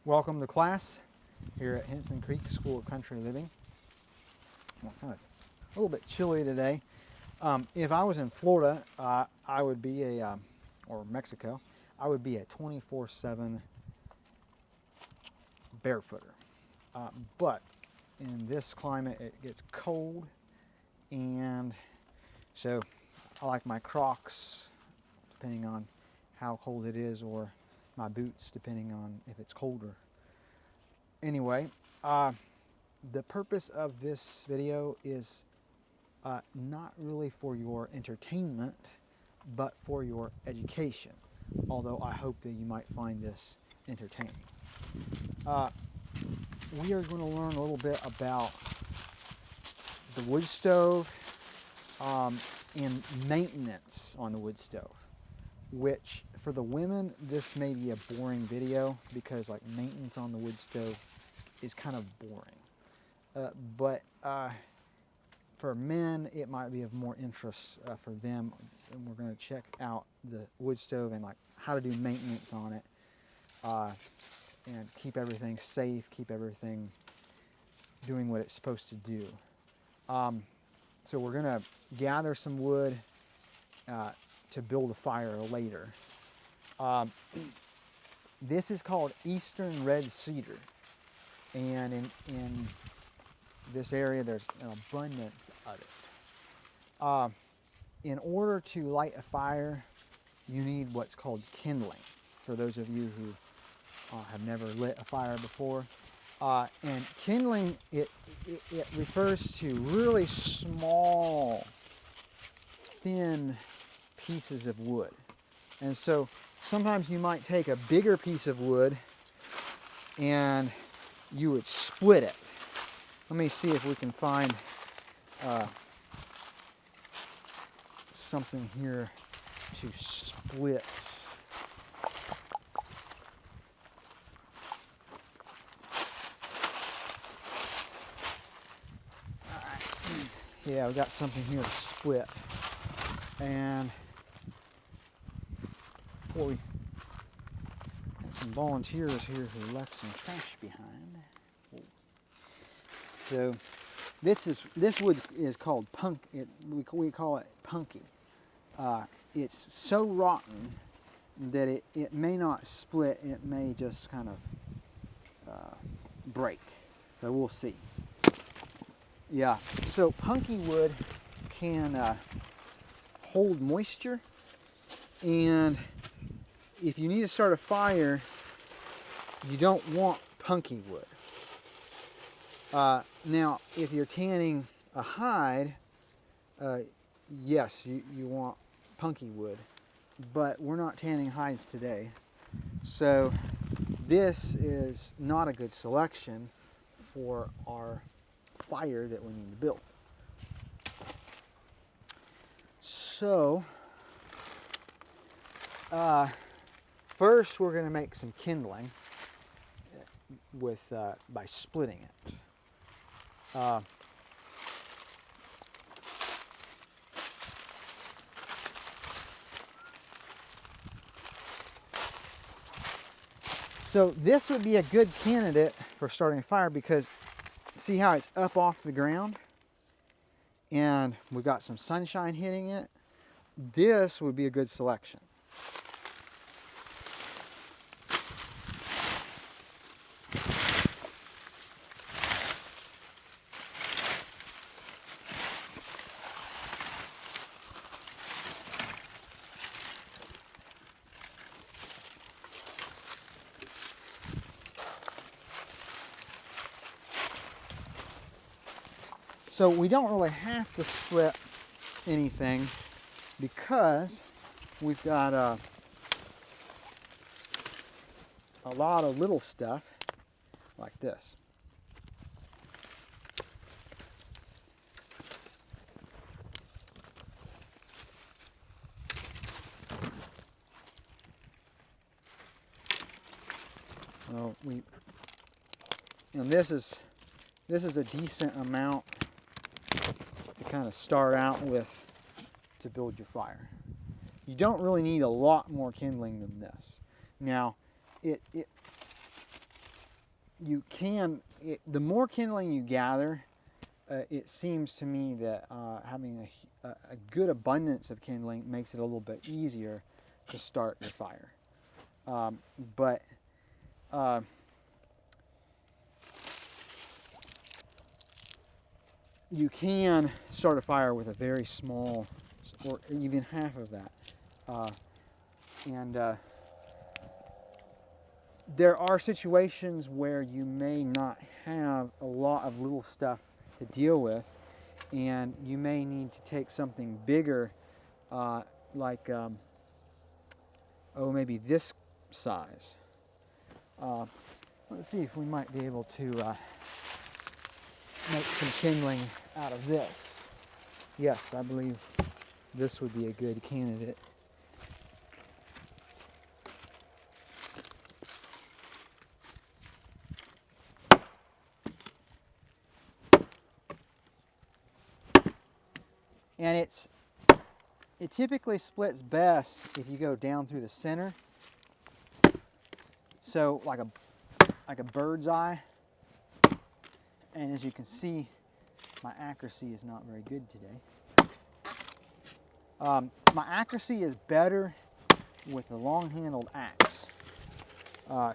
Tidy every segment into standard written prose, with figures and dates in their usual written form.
Welcome to class here at Henson Creek School of Country Living. Well, kind of a little bit chilly today. If I was in Florida, I would be or Mexico, I would be a 24/7 barefooter. But in this climate, it gets cold, and so I like my Crocs, depending on how cold it is, or my boots, depending on if it's colder. Anyway, the purpose of this video is not really for your entertainment, but for your education, although I hope that you might find this entertaining. We are going to learn a little bit about the wood stove and maintenance on the wood stove, which for the women, this may be a boring video because like maintenance on the wood stove is kind of boring. But for men, it might be of more interest for them. And we're going to check out the wood stove and like how to do maintenance on it and keep everything safe, keep everything doing what it's supposed to do. So we're going to gather some wood to build a fire later. This is called Eastern Red Cedar, and in this area there's an abundance of it. In order to light a fire, you need what's called kindling, for those of you who have never lit a fire before. And kindling, it refers to really small, thin pieces of wood. And so sometimes you might take a bigger piece of wood and you would split it. Let me see if we can find something here to split. Yeah, we got something here to split. And boy, we got some volunteers here who left some trash behind. So this wood is called punk. We call it punky. It's so rotten that it may not split. It may just kind of break. So we'll see. Yeah. So punky wood can hold moisture, and if you need to start a fire, you don't want punky wood. Now, if you're tanning a hide, yes, you want punky wood, but we're not tanning hides today. So this is not a good selection for our fire that we need to build. So, first we're going to make some kindling with by splitting it. So this would be a good candidate for starting a fire because see how it's up off the ground and we've got some sunshine hitting it. This would be a good selection. So we don't really have to split anything because we've got a lot of little stuff like this. So and this is a decent amount to kind of start out with to build your fire. You don't really need a lot more kindling than this. Now, you can, the more kindling you gather, it seems to me that having a good abundance of kindling makes it a little bit easier to start your fire. But you can start a fire with a very small, or even half of that. And there are situations where you may not have a lot of little stuff to deal with, and you may need to take something bigger, like maybe this size. Let's see if we might be able to make some kindling out of this. Yes, I believe this would be a good candidate. And it typically splits best if you go down through the center. So like a bird's eye. And as you can see, my accuracy is not very good today. My accuracy is better with a long-handled axe.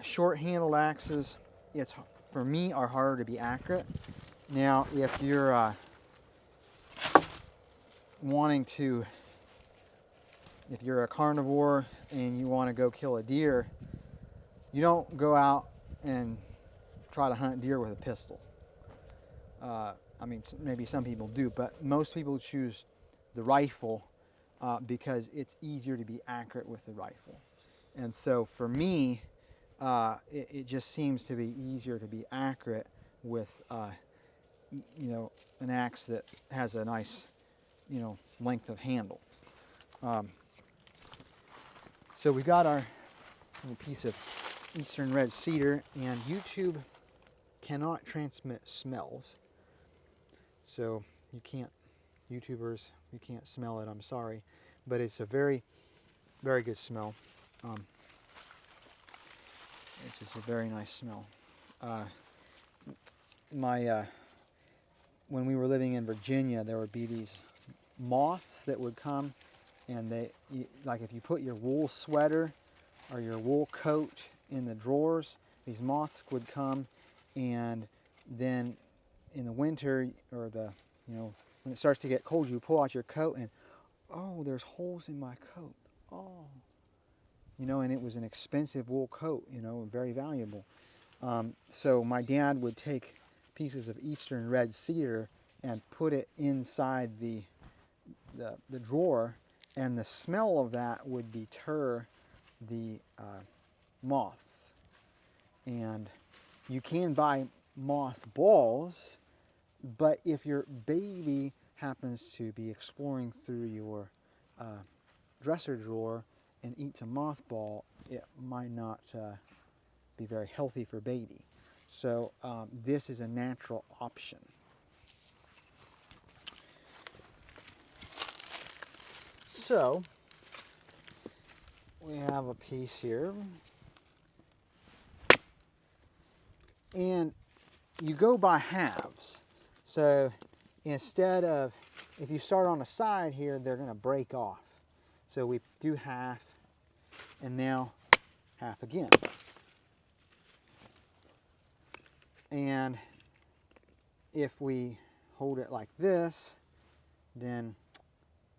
Short-handled axes, for me, are harder to be accurate. Now, if you're if you're a carnivore and you want to go kill a deer, you don't go out and try to hunt deer with a pistol. I mean, maybe some people do, but most people choose the rifle because it's easier to be accurate with the rifle. And so for me, it just seems to be easier to be accurate with, an axe that has a nice, length of handle. So we got our little piece of eastern red cedar, and YouTube cannot transmit smells. So YouTubers, you can't smell it, I'm sorry. But it's a very, very good smell. It's just a very nice smell. When we were living in Virginia, there would be these moths that would come, and like if you put your wool sweater or your wool coat in the drawers, these moths would come, and then in the winter, or when it starts to get cold, you pull out your coat and, oh, there's holes in my coat. Oh. And it was an expensive wool coat, very valuable. So my dad would take pieces of eastern red cedar and put it inside the drawer, and the smell of that would deter the moths. And you can buy moth balls, but if your baby happens to be exploring through your dresser drawer and eats a mothball, it might not be very healthy for baby. So this is a natural option. So we have a piece here, and you go by halves. So instead of, if you start on the side here, they're going to break off. So we do half, and now half again. And if we hold it like this, then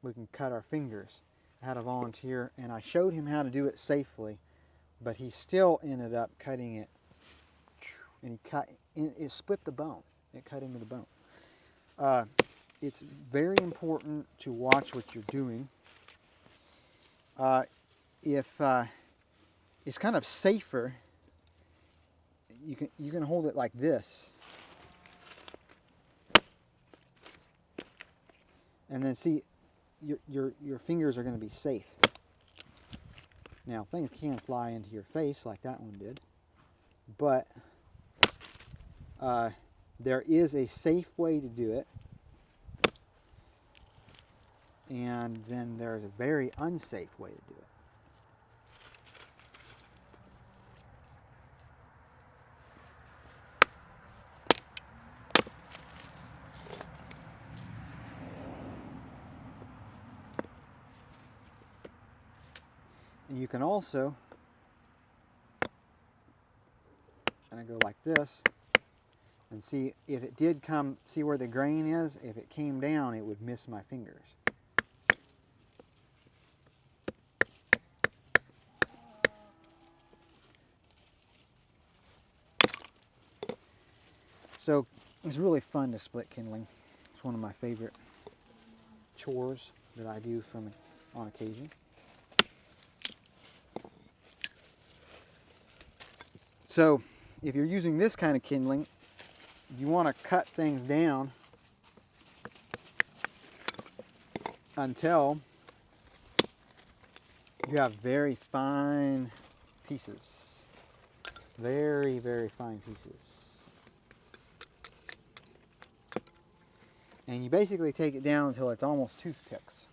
we can cut our fingers. I had a volunteer, and I showed him how to do it safely, but he still ended up cutting it, and it split the bone. It cut into the bone. It's very important to watch what you're doing. If it's kind of safer, you can hold it like this, and then see, your fingers are going to be safe. Now, things can fly into your face like that one did, but there is a safe way to do it, and then there's a very unsafe way to do it. you can also, and I go like this, and see if it did come, see where the grain is? If it came down, it would miss my fingers. So it's really fun to split kindling. It's one of my favorite chores that I do on occasion. So if you're using this kind of kindling, you want to cut things down until you have very fine pieces. Very, very fine pieces. And you basically take it down until it's almost toothpicks.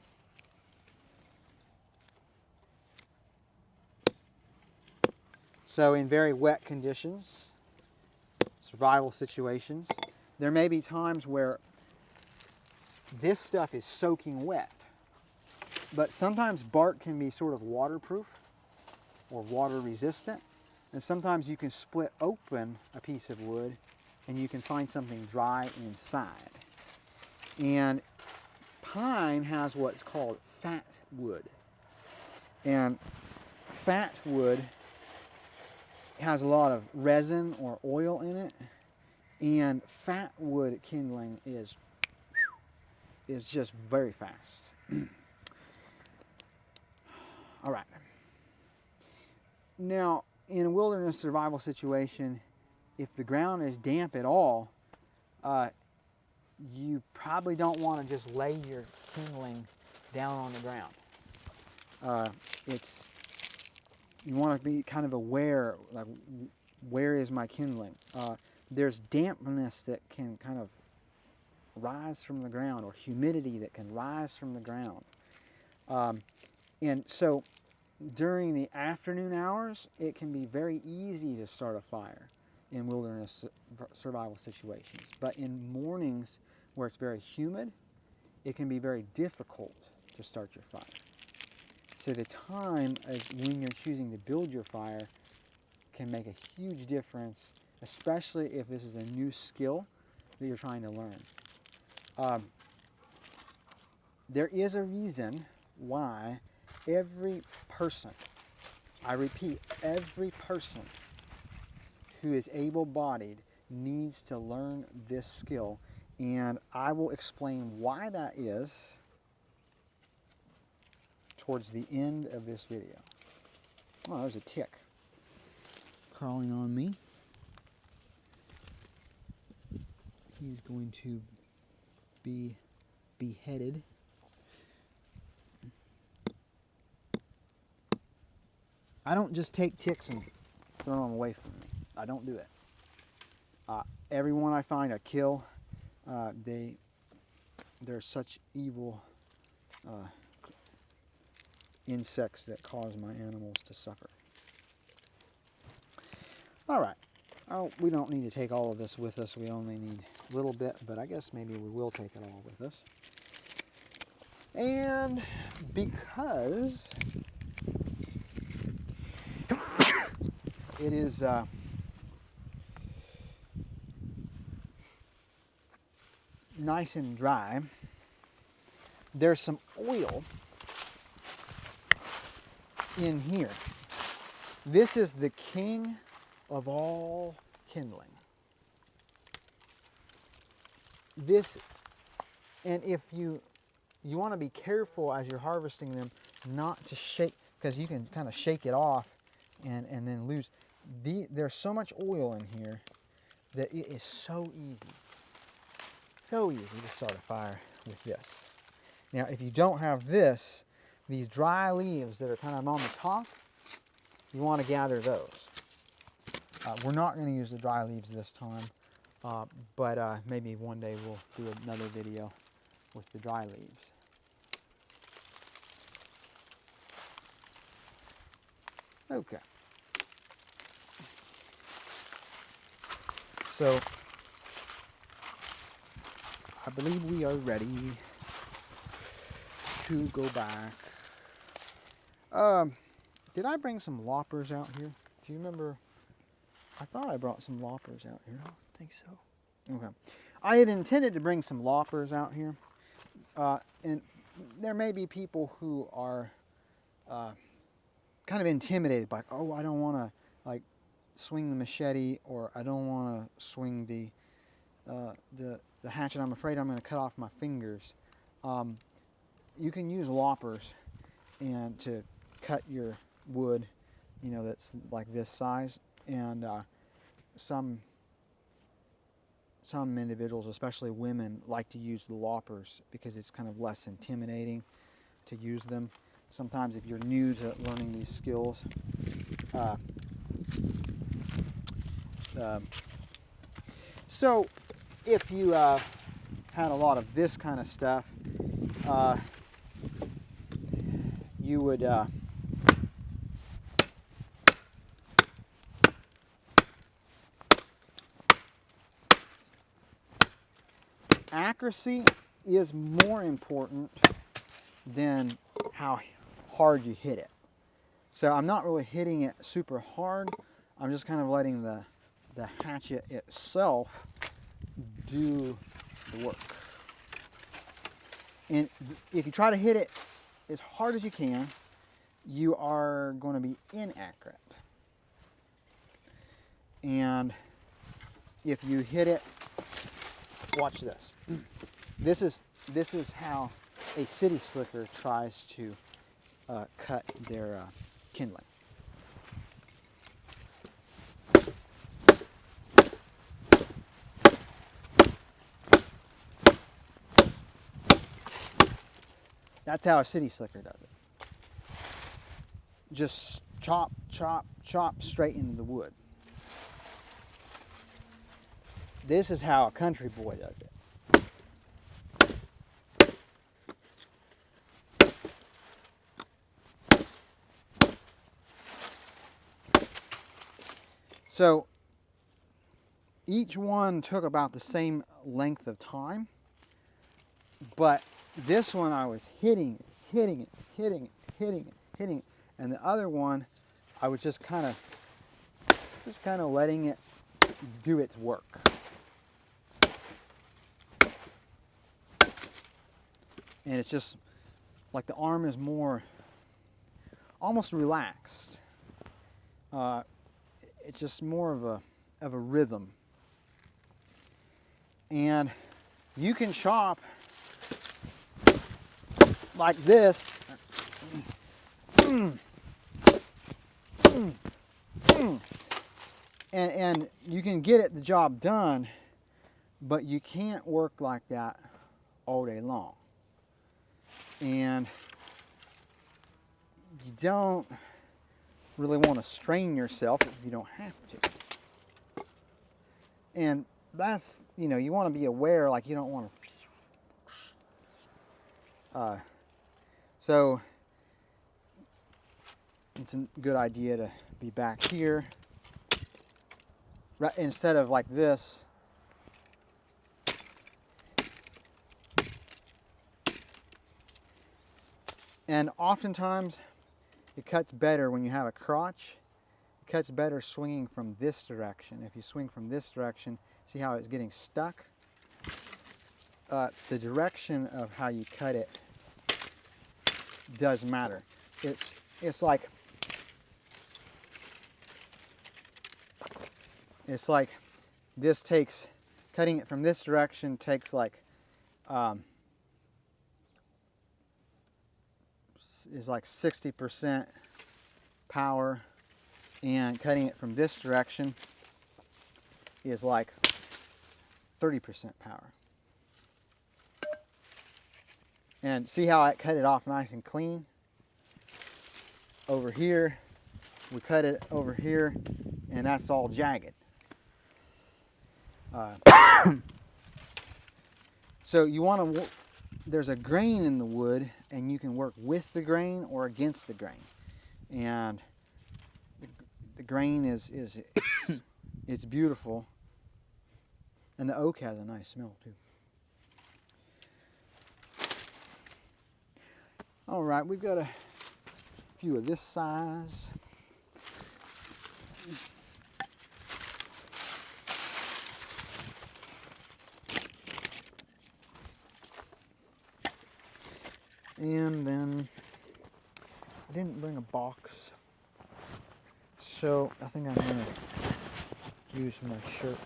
So in very wet conditions, survival situations, there may be times where this stuff is soaking wet. But sometimes bark can be sort of waterproof or water resistant. And sometimes you can split open a piece of wood and you can find something dry inside. And pine has what's called fat wood. And fat wood has a lot of resin or oil in it. And fat wood kindling is just very fast. All right. Now, in a wilderness survival situation, if the ground is damp at all, you probably don't want to just lay your kindling down on the ground. You want to be kind of aware, like, where is my kindling? There's dampness that can kind of rise from the ground, or humidity that can rise from the ground. And so during the afternoon hours, it can be very easy to start a fire in wilderness survival situations. But in mornings where it's very humid, it can be very difficult to start your fire. So the time when you're choosing to build your fire can make a huge difference, especially if this is a new skill that you're trying to learn. There is a reason why every person, I repeat, every person who is able-bodied needs to learn this skill, and I will explain why that is towards the end of this video. Oh, there's a tick crawling on me. He's going to be beheaded. I don't just take ticks and throw them away from me. I don't do it. Everyone I find I kill. They're such evil insects that cause my animals to suffer. All right. Oh, we don't need to take all of this with us. We only need a little bit, but I guess maybe we will take it all with us. And because it is nice and dry, there's some oil in here. This is the king of all kindling. This, and if you want to be careful as you're harvesting them not to shake, because you can kind of shake it off and then lose. There's so much oil in here that it is so easy to start a fire with this. Now, if you don't have this, these dry leaves that are kind of on the top, you want to gather those. We're not going to use the dry leaves this time, but maybe one day we'll do another video with the dry leaves. Okay. So, I believe we are ready to go back. Did I bring some loppers out here? Do you remember? I thought I brought some loppers out here. I don't think so. Okay. I had intended to bring some loppers out here. And there may be people who are kind of intimidated by, oh, I don't want to like swing the machete, or I don't want to swing the hatchet. I'm afraid I'm going to cut off my fingers. You can use loppers and to cut your wood, you know, that's like this size. And some individuals, especially women, like to use the loppers because it's kind of less intimidating to use them. Sometimes if you're new to learning these skills, so if you had a lot of this kind of stuff, you would accuracy is more important than how hard you hit it. So I'm not really hitting it super hard. I'm just kind of letting the hatchet itself do the work. And if you try to hit it as hard as you can, you are going to be inaccurate. And if you hit it, watch this. This is how a city slicker tries to cut their kindling. That's how a city slicker does it. Just chop, chop, chop straight into the wood. This is how a country boy does it. So each one took about the same length of time, but this one I was hitting it, and the other one I was just kind of letting it do its work. And it's just like the arm is more almost relaxed. It's just more of a rhythm. And you can chop like this. And you can get it the job done, but you can't work like that all day long. And you don't really want to strain yourself if you don't have to. And that's, you know, you want to be aware, like you don't want to. So it's a good idea to be back here, right, instead of like this. And oftentimes it cuts better when you have a crotch. It cuts better swinging from this direction. If you swing from this direction, see how it's getting stuck? The direction of how you cut it does matter. It's like this takes, cutting it from this direction takes like is like 60% power, and cutting it from this direction is like 30% power. And see how I cut it off nice and clean? Over here, we cut it over here, and that's all jagged. So you want to, there's a grain in the wood, and you can work with the grain or against the grain. And the grain it's beautiful, and the oak has a nice smell too. All right, we've got a few of this size. And then I didn't bring a box, so I think I'm going to use my shirt.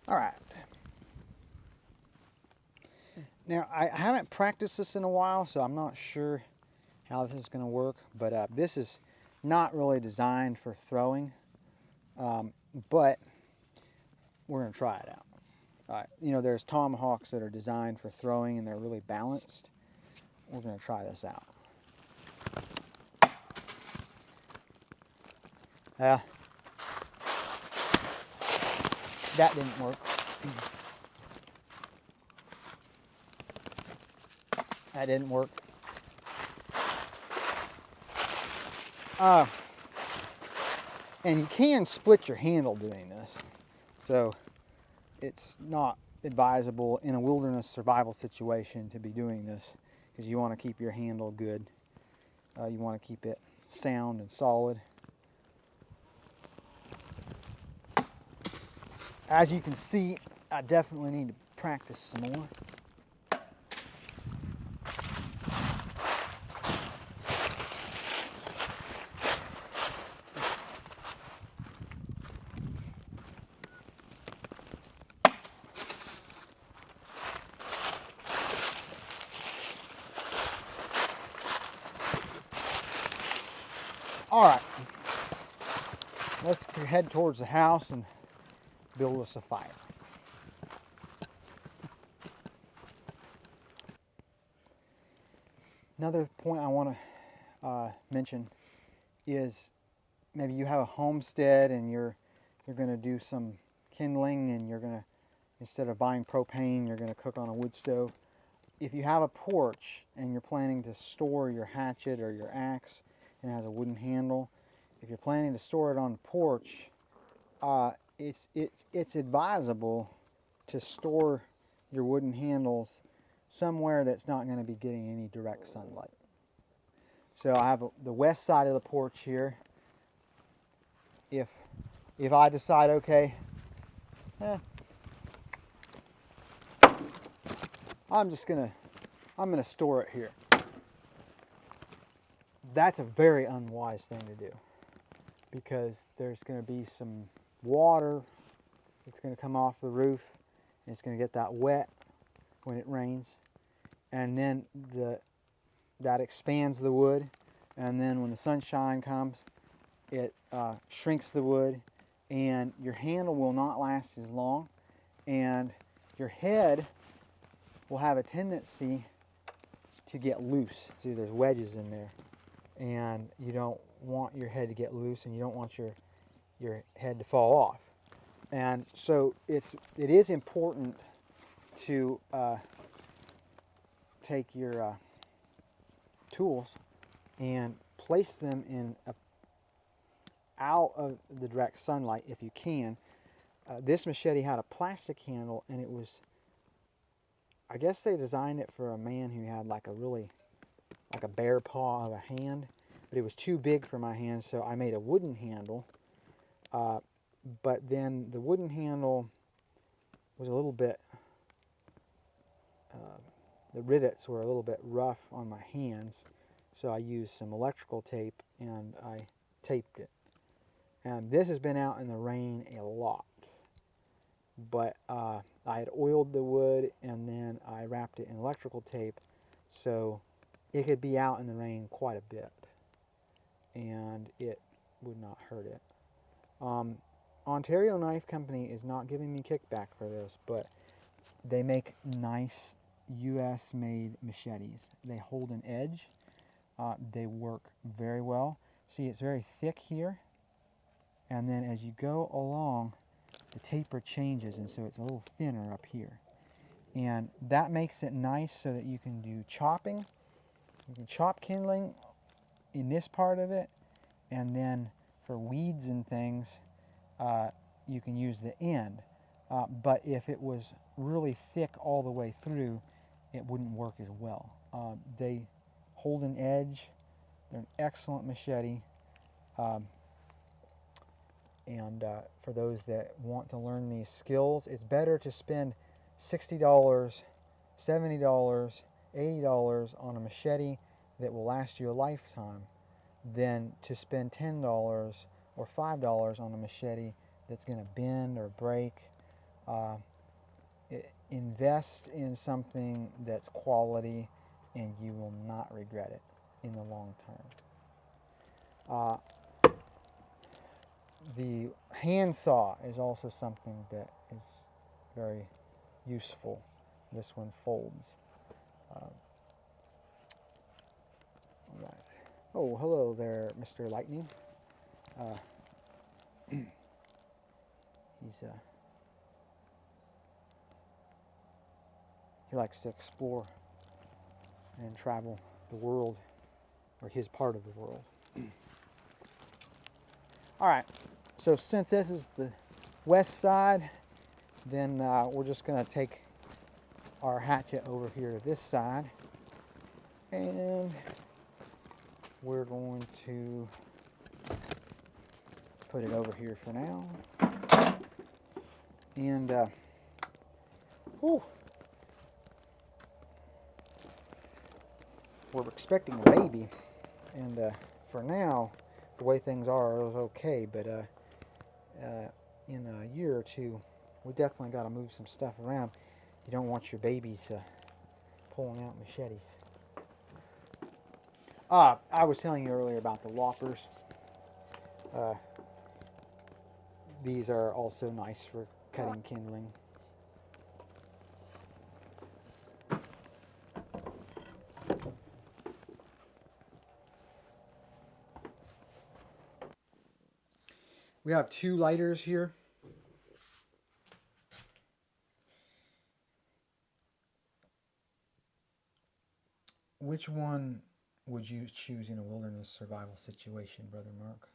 All right. Now, I haven't practiced this in a while, so I'm not sure how this is going to work, but this is not really designed for throwing, but we're going to try it out. All right. You know, there's tomahawks that are designed for throwing and they're really balanced. We're going to try this out. That didn't work. That didn't work. And you can split your handle doing this. So it's not advisable in a wilderness survival situation to be doing this because you want to keep your handle good. You want to keep it sound and solid. As you can see, I definitely need to practice some more. All right, let's head towards the house and build us a fire. Another point I want to mention is maybe you have a homestead and you're going to do some kindling, and you're going to, instead of buying propane, you're going to cook on a wood stove. If you have a porch and you're planning to store your hatchet or your axe and it has a wooden handle, if you're planning to store it on the porch, it's advisable to store your wooden handles somewhere that's not going to be getting any direct sunlight. So I have the west side of the porch here. If I decide, okay, I'm gonna store it here, that's a very unwise thing to do, because there's going to be some water that's going to come off the roof and it's going to get that wet when it rains, and then that expands the wood, and then when the sunshine comes it shrinks the wood, and your handle will not last as long, and your head will have a tendency to get loose. See, there's wedges in there, and you don't want your head to get loose, and you don't want your head to fall off. And so it is important to take your tools and place them in out of the direct sunlight if you can. This machete had a plastic handle, and it was, I guess they designed it for a man who had like a bear paw of a hand, but it was too big for my hand, so I made a wooden handle. But then the wooden handle was a little bit, the rivets were a little bit rough on my hands, so I used some electrical tape and I taped it. And this has been out in the rain a lot, but I had oiled the wood and then I wrapped it in electrical tape so it could be out in the rain quite a bit and it would not hurt it. Ontario Knife Company is not giving me kickback for this, but they make nice US made machetes. They hold an edge. They work very well. See, it's very thick here, and then as you go along, the taper changes, and so it's a little thinner up here. And that makes it nice so that you can do chopping. You can chop kindling in this part of it, and then for weeds and things, you can use the end. But if it was really thick all the way through, it wouldn't work as well. They hold an edge. They're an excellent machete. And for those that want to learn these skills, it's better to spend $60, $70, $80 on a machete that will last you a lifetime than to spend $10 or $5 on a machete that's going to bend or break. Invest in something that's quality, and you will not regret it in the long term. The handsaw is also something that is very useful. This one folds. All right. Oh, hello there, Mr. Lightning. He likes to explore and travel the world, or his part of the world. All right, so since this is the west side, then we're just going to take our hatchet over here to this side, and we're going to put it over here for now. And we're expecting a baby, and for now, the way things are, it was okay, but in a year or two, we definitely got to move some stuff around. You don't want your babies pulling out machetes. I was telling you earlier about the loppers. These are also nice for cutting kindling. We have two lighters here. Which one would you choose in a wilderness survival situation, Brother Mark?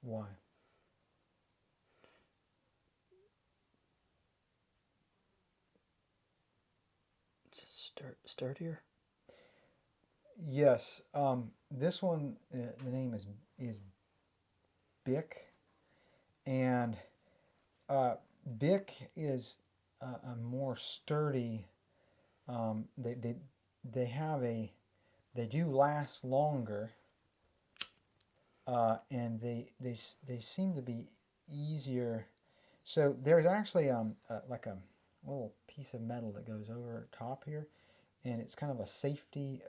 Why? Sturdier? Yes. This one, the name is Bic, and Bic is a more sturdy. They have a they do last longer, and they seem to be easier. So there's actually like a little piece of metal that goes over top here, and it's kind of a safety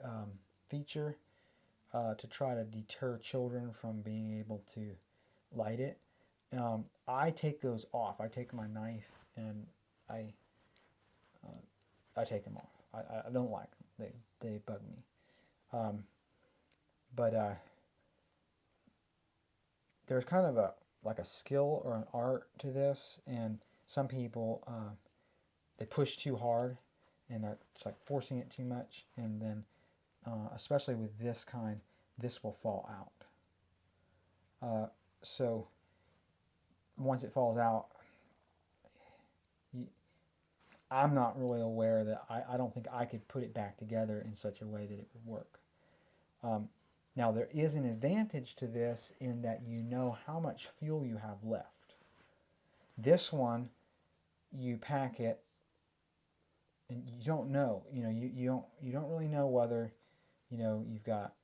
feature to try to deter children from being able to light it. I take those off. I take my knife and I take them off. I don't like them. They bug me. But there's kind of like a skill or an art to this, and some people they push too hard, and it's like forcing it too much, and then especially with this kind, this will fall out. So once it falls out, I'm not really aware that I don't think I could put it back together in such a way that it would work. Now there is an advantage to this in that you know how much fuel you have left. This one, you pack it, and you don't know. You don't really know whether you've got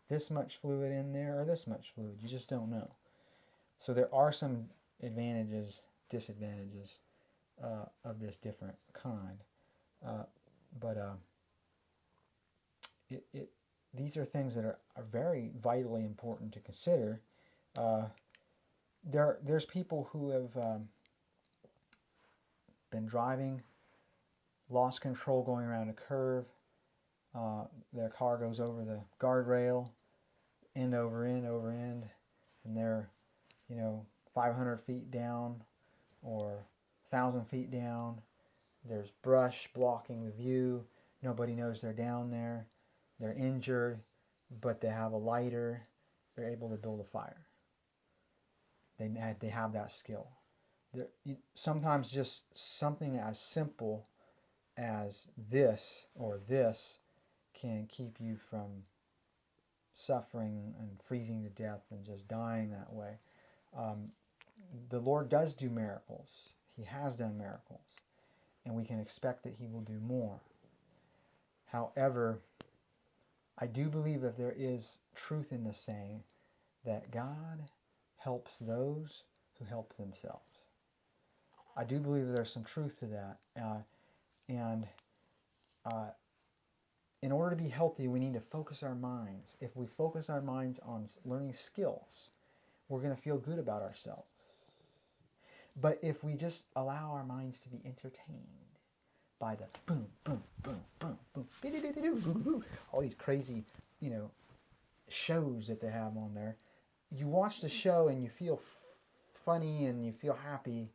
this much fluid in there or this much fluid. You just don't know. So there are some advantages, disadvantages of this different kind, but these are things that are very vitally important to consider. There's people who have been driving, lost control going around a curve, their car goes over the guardrail, end over end over end, and they're, 500 feet down or 1,000 feet down. There's brush blocking the view. Nobody knows they're down there. They're injured, but they have a lighter. They're able to build a fire. They have that skill. Sometimes just something as simple as this or this can keep you from suffering and freezing to death and just dying that way. The Lord does do miracles. He has done miracles, and we can expect that He will do more. However, I do believe that there is truth in the saying that God helps those who help themselves. I do believe that there's some truth to that. And in order to be healthy, we need to focus our minds. If we focus our minds on learning skills, we're going to feel good about ourselves. But if we just allow our minds to be entertained by the boom, boom, boom, boom, boom, all these crazy, shows that they have on there, you watch the show and you feel funny and you feel happy,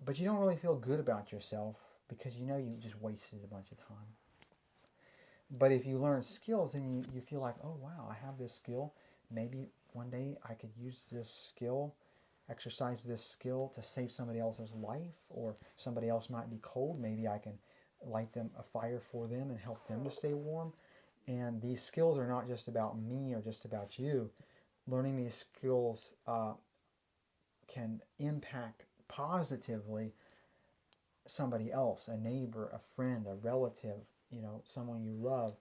but you don't really feel good about yourself because you just wasted a bunch of time. But if you learn skills and you feel like, oh wow, I have this skill, maybe one day I could use this skill, exercise this skill to save somebody else's life, or somebody else might be cold, maybe I can light them a fire for them and help them to stay warm. And these skills are not just about me or just about you. Learning these skills can impact positively somebody else, a neighbor, a friend, a relative, someone you love,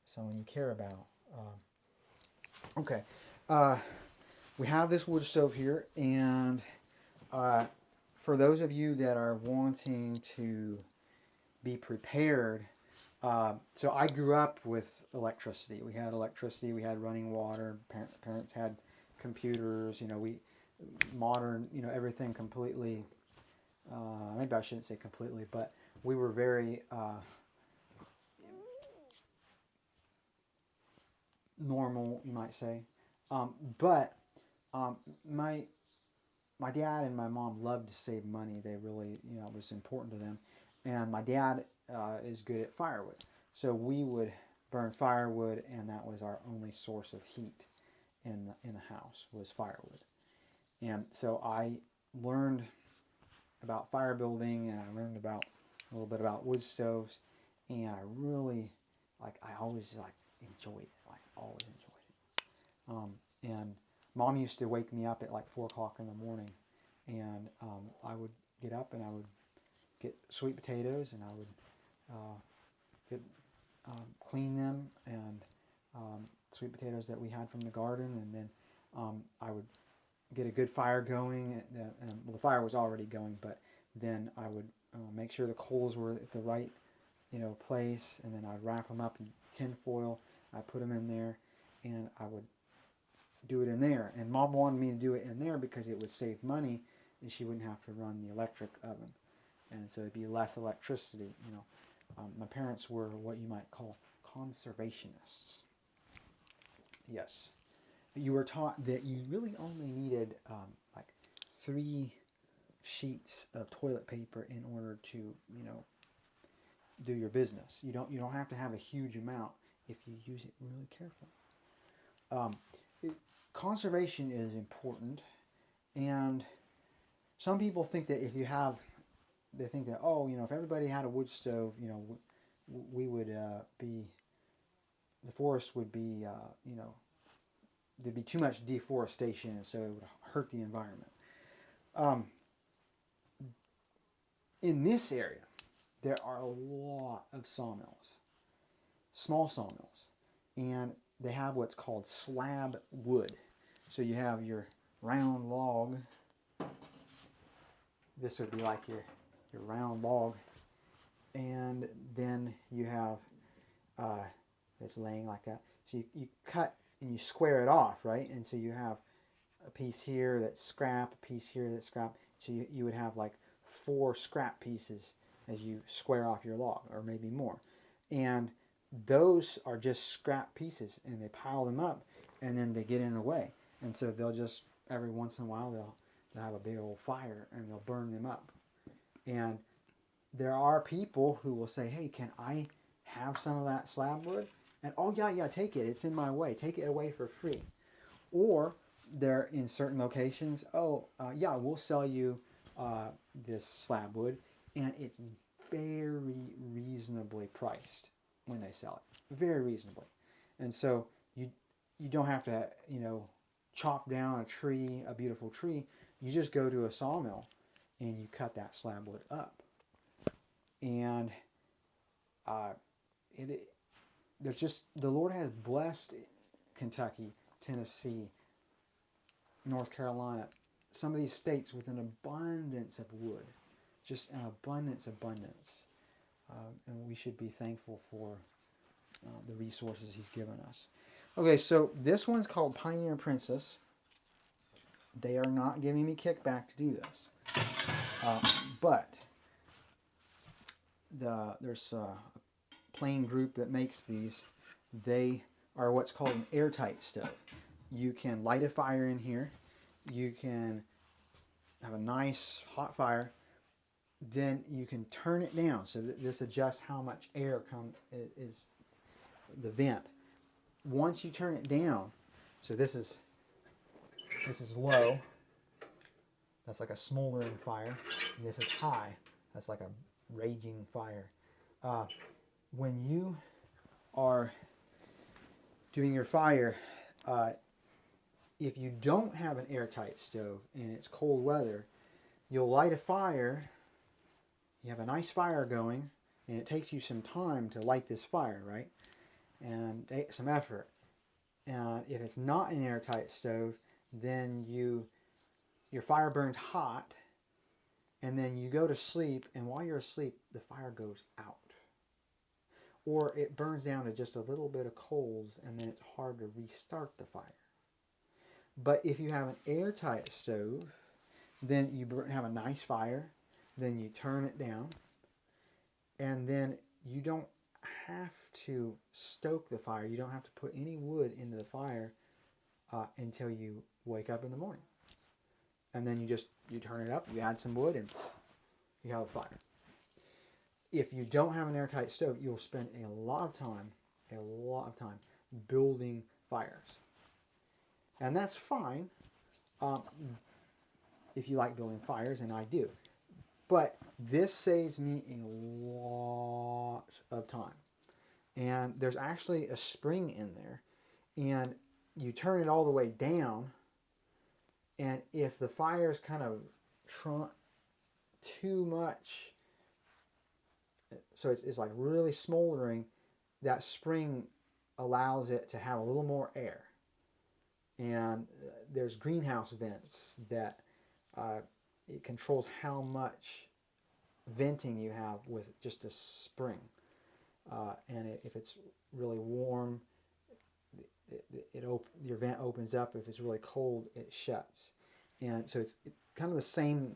someone you care about. Okay. We have this wood stove here, and for those of you that are wanting to be prepared, so I grew up with electricity. We had electricity, we had running water, parents had computers, modern, everything completely, maybe I shouldn't say completely, but we were very normal, you might say. But my dad and my mom loved to save money. They really, it was important to them. And my dad is good at firewood. So we would burn firewood, and that was our only source of heat in the house was firewood. And so I learned about fire building, and I learned a little bit about wood stoves, and I really, I always enjoyed it, always enjoyed it. And Mom used to wake me up at 4 o'clock in the morning, and I would get up and I would get sweet potatoes, and I would clean them, and sweet potatoes that we had from the garden, and then I would get a good fire going, and the fire was already going, but then I would make sure the coals were at the right place, and then I'd wrap them up in tin foil. I put them in there, and I would do it in there. And Mom wanted me to do it in there because it would save money, and she wouldn't have to run the electric oven, and so it'd be less electricity. My parents were what you might call conservationists. Yes, you were taught that you really only needed 3 sheets of toilet paper in order to do your business. You don't have to have a huge amount if you use it really carefully. Conservation is important, and some people think that if everybody had a wood stove, we would the forest would be, there'd be too much deforestation, and so it would hurt the environment. In this area, there are a lot of sawmills, small sawmills, and they have what's called slab wood. So you have your round log. This would be like your round log, and then you have that's laying like that. So you cut and you square it off, right? And so you have a piece here that's scrap, a piece here that's scrap. So you would have 4 scrap pieces as you square off your log, or maybe more. And those are just scrap pieces, and they pile them up, and then they get in the way. And so they'll just, every once in a while, they'll have a big old fire, and they'll burn them up. And there are people who will say, hey, can I have some of that slab wood? And, oh, yeah, take it. It's in my way. Take it away for free. Or they're in certain locations, yeah, we'll sell you this slab wood, and it's very reasonably priced when they sell it. Very reasonably. And so you don't have to, chop down a tree, a beautiful tree. You just go to a sawmill and you cut that slab wood up. And there's just, the Lord has blessed Kentucky, Tennessee, North Carolina, some of these states with an abundance of wood, just an abundance. And we should be thankful for the resources he's given us. Okay, so this one's called Pioneer Princess. They are not giving me kickback to do this. But there's a plain group that makes these. They are what's called an airtight stove. You can light a fire in here. You can have a nice hot fire. Then you can turn it down. So this adjusts how much air is the vent. Once you turn it down, so this is low. That's like a smoldering fire. And this is high. That's like a raging fire. When you are doing your fire, if you don't have an airtight stove and it's cold weather, you'll light a fire. You have a nice fire going, and it takes you some time to light this fire, right? And some effort. And if it's not an airtight stove, then your fire burns hot, and then you go to sleep, and while you're asleep, the fire goes out. Or it burns down to just a little bit of coals, and then it's hard to restart the fire. But if you have an airtight stove, then you have a nice fire, then you turn it down, and then you don't have to stoke the fire. You don't have to put any wood into the fire until you wake up in the morning. And then you turn it up, you add some wood, and you have a fire. If you don't have an airtight stove, you'll spend a lot of time building fires. And that's fine if you like building fires, and I do. But this saves me a lot of time. And there's actually a spring in there. And you turn it all the way down. And if the fire's kind of too much, so it's like really smoldering, that spring allows it to have a little more air. And there's greenhouse vents that it controls how much venting you have with just a spring. And if it's really warm, your vent opens up. If it's really cold, it shuts. And so it's kind of the same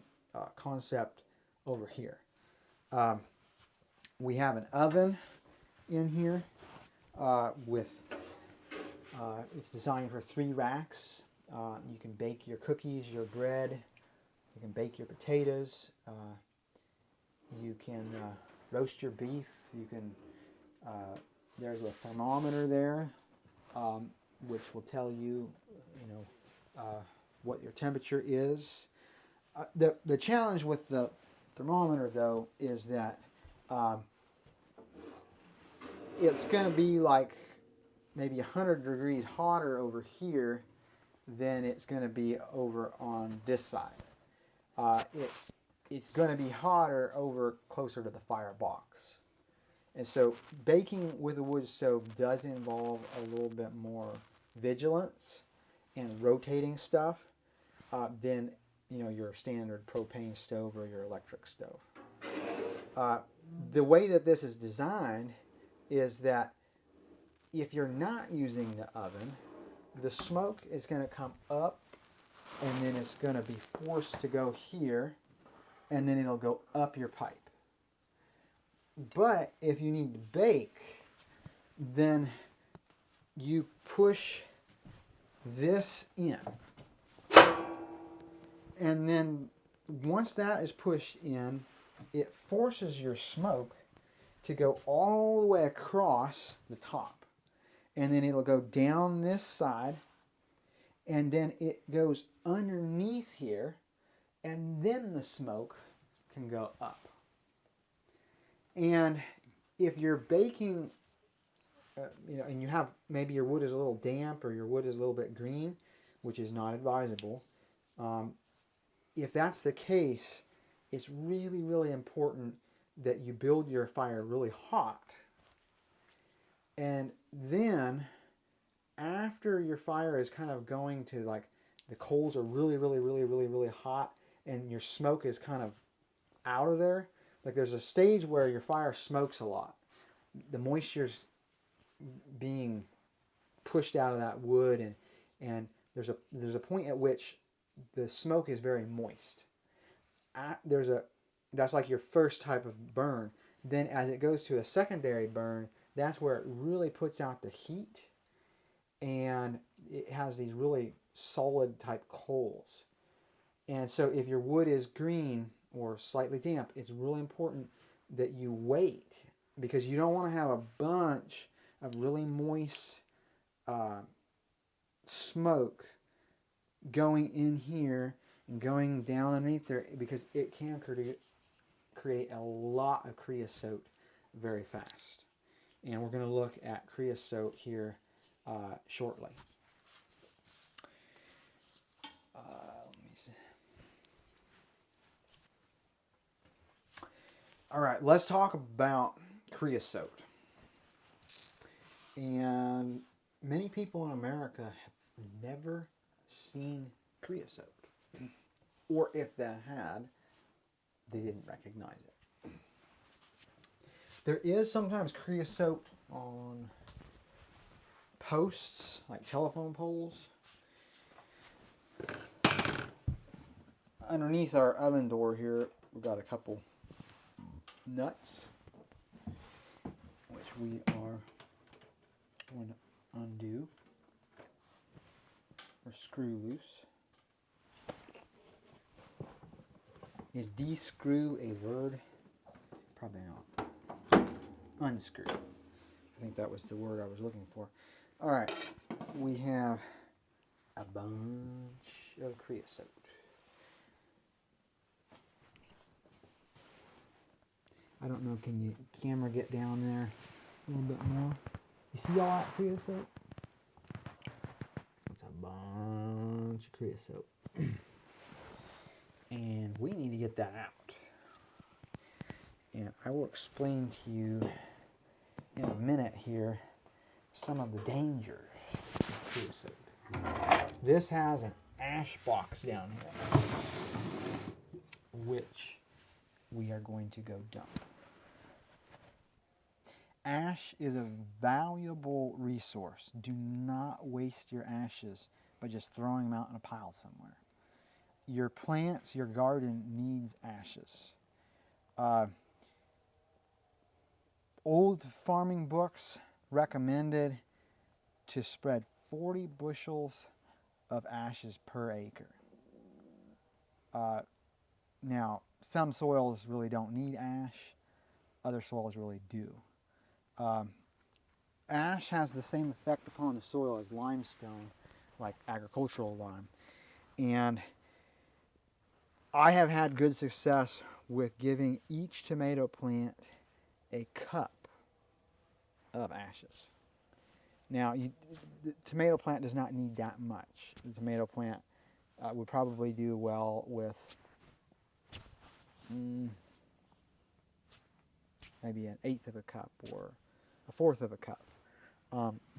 concept over here. We have an oven in here it's designed for 3 racks. You can bake your cookies, your bread. You can bake your potatoes. You can roast your beef. You can. There's a thermometer there, which will tell you, what your temperature is. The challenge with the thermometer, though, is that it's going to be like maybe 100 degrees hotter over here than it's going to be over on this side. It's going to be hotter over closer to the firebox. And so baking with a wood stove does involve a little bit more vigilance and rotating stuff than your standard propane stove or your electric stove. The way that this is designed is that if you're not using the oven, the smoke is going to come up, and then it's going to be forced to go here, and then it'll go up your pipe. But if you need to bake, then you push this in. And then once that is pushed in, it forces your smoke to go all the way across the top. And then it'll go down this side, and then it goes underneath here, and then the smoke can go up. And if you're baking, and you have, maybe your wood is a little damp or your wood is a little bit green, which is not advisable. If that's the case, it's really, really important that you build your fire really hot. And then after your fire is kind of going to, like, the coals are really, really, really, really, really hot, and your smoke is kind of out of there, like there's a stage where your fire smokes a lot. The moisture's being pushed out of that wood, and there's a point at which the smoke is very moist. That's like your first type of burn. Then as it goes to a secondary burn, that's where it really puts out the heat, and it has these really solid type coals. And so if your wood is green or slightly damp, it's really important that you wait, because you don't want to have a bunch of really moist smoke going in here and going down underneath there, because it can create a lot of creosote very fast. And we're going to look at creosote here shortly. Let me see. All right, let's talk about creosote. And many people in America have never seen creosote. Or if they had, they didn't recognize it. There is sometimes creosote on posts, like telephone poles. Underneath our oven door here, we've got a couple nuts, which we are going to undo or screw loose. Is de-screw a word? Probably not. Unscrew. I think that was the word I was looking for. All right, we have a bunch of creosote. I don't know, can you camera get down there a little bit more? You see all that creosote? It's a bunch of creosote. And we need to get that out. And I will explain to you in a minute here some of the dangers of creosote. This has an ash box down here, which we are going to go dump. Ash is a valuable resource. Do not waste your ashes by just throwing them out in a pile somewhere. Your plants, your garden needs ashes. Old farming books recommended to spread 40 bushels of ashes per acre. Now, some soils really don't need ash. Other soils really do. Ash has the same effect upon the soil as limestone, like agricultural lime. And I have had good success with giving each tomato plant a cup of ashes. Now, the tomato plant does not need that much. The tomato plant would probably do well with maybe an eighth of a cup or a fourth of a cup.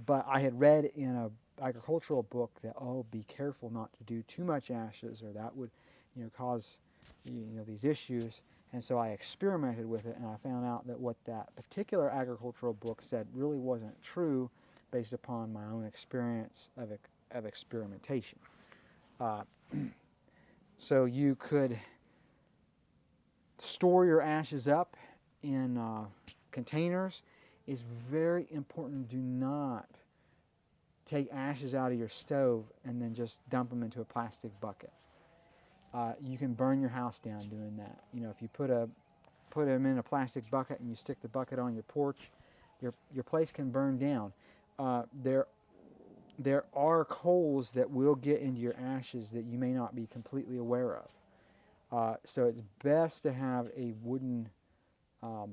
But I had read in an agricultural book that, be careful not to do too much ashes, or that would cause these issues. And so I experimented with it, and I found out that what that particular agricultural book said really wasn't true, based upon my own experience of experimentation. So you could store your ashes up in containers, it's very important. Do not take ashes out of your stove and then just dump them into a plastic bucket. You can burn your house down doing that. You know, if you put them in a plastic bucket and you stick the bucket on your porch, your place can burn down. There are coals that will get into your ashes that you may not be completely aware of. So it's best to have a wooden, a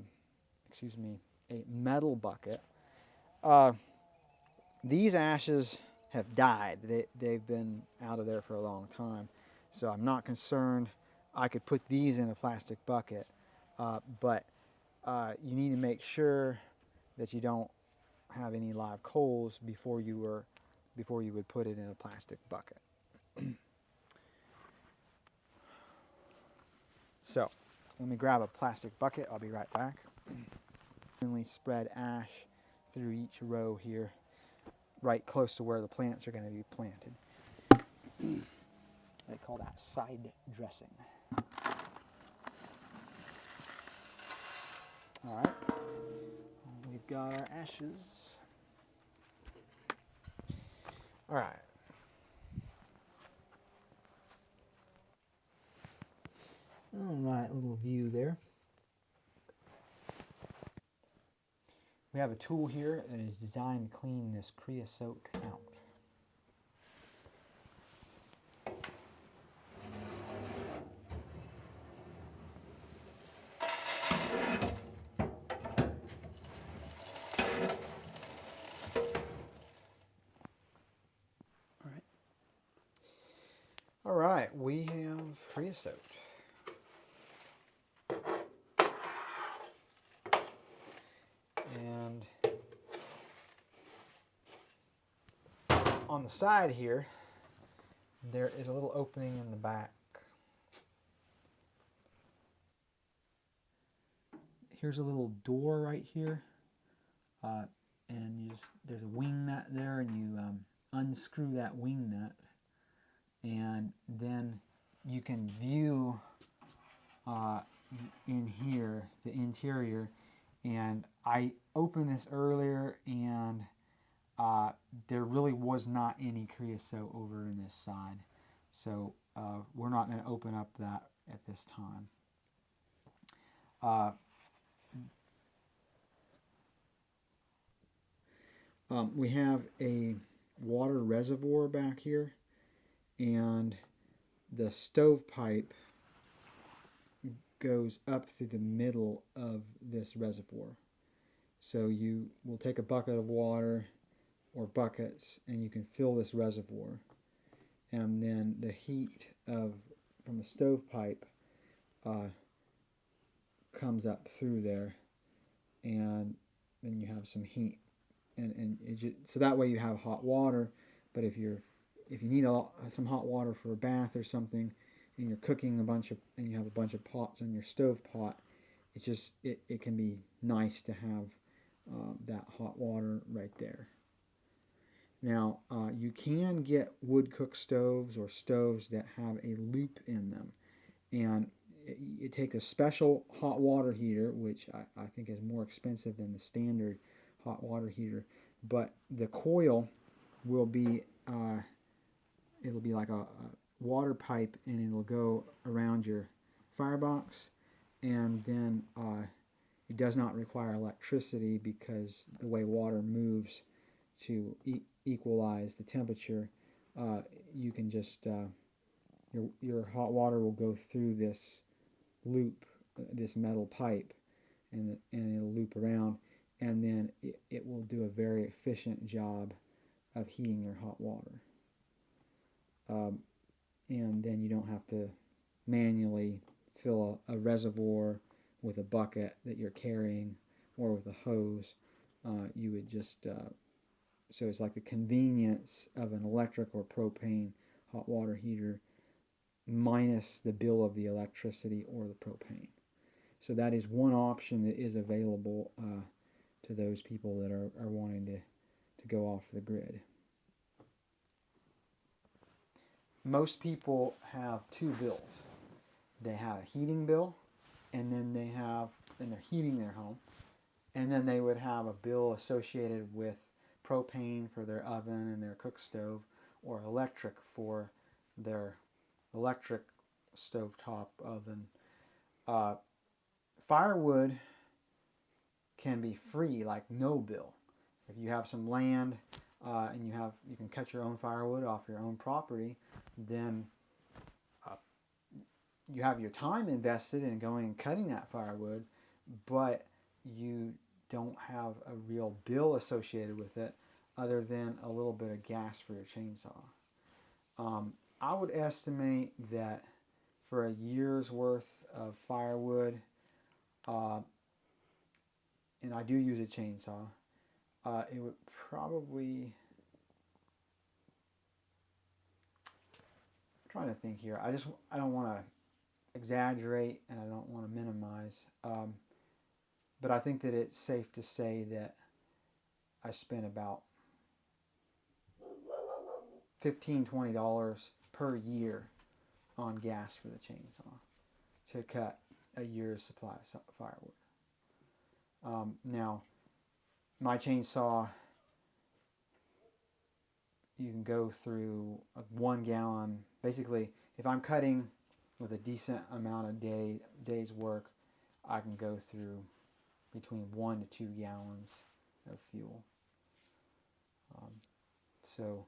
metal bucket. These ashes have died. They've been out of there for a long time. So I'm not concerned. I could put these in a plastic bucket, but you need to make sure that you don't have any live coals before you would put it in a plastic bucket. So let me grab a plastic bucket. I'll be right back. Evenly spread ash through each row here, right close to where the plants are going to be planted. They call that side dressing. All right, we've got our ashes. All right. All right, little view there. We have a tool here that is designed to clean this creosote out. All right, we have creosote. And on the side here, there is a little opening in the back. Here's a little door right here, and there's a wing nut there, and you unscrew that wing nut, and then you can view in here the interior. And I opened this earlier, and there really was not any creosote over in this side, so we're not going to open up that at this time. We have a water reservoir back here, and the stovepipe goes up through the middle of this reservoir. So you will take a bucket of water or buckets, and you can fill this reservoir, and then the heat from the stovepipe comes up through there, and then you have some heat, and so that way you have hot water. But if you need some hot water for a bath or something, and you're cooking and you have a bunch of pots on your stove pot, it can be nice to have that hot water right there. Now, you can get wood cook stoves or stoves that have a loop in them, and you take a special hot water heater, which I think is more expensive than the standard hot water heater, but the coil will be it'll be like a water pipe, and it'll go around your firebox, and then it does not require electricity because the way water moves to equalize the temperature, you can just your hot water will go through this loop, this metal pipe, and it'll loop around, and then it will do a very efficient job of heating your hot water. And then you don't have to manually fill a reservoir with a bucket that you're carrying or with a hose. You would just so it's like the convenience of an electric or propane hot water heater minus the bill of the electricity or the propane. So that is one option that is available to those people that are wanting to go off the grid. Most people have two bills. They have a heating bill, and then they're heating their home, And then they would have a bill associated with propane for their oven and their cook stove, or electric for their electric stovetop oven. Uh, Firewood can be free, like no bill. If you have some land and you can cut your own firewood off your own property, then you have your time invested in going and cutting that firewood, but you don't have a real bill associated with it other than a little bit of gas for your chainsaw. I would estimate that for a year's worth of firewood, and I do use a chainsaw, it would probably, I'm trying to think here. I don't want to exaggerate and I don't want to minimize, but I think that it's safe to say that I spent about $15-20 per year on gas for the chainsaw to cut a year's supply of firewood. Now, my chainsaw, you can go through a 1 gallon. Basically, if I'm cutting with a decent amount of days work, I can go through between 1 to 2 gallons of fuel. So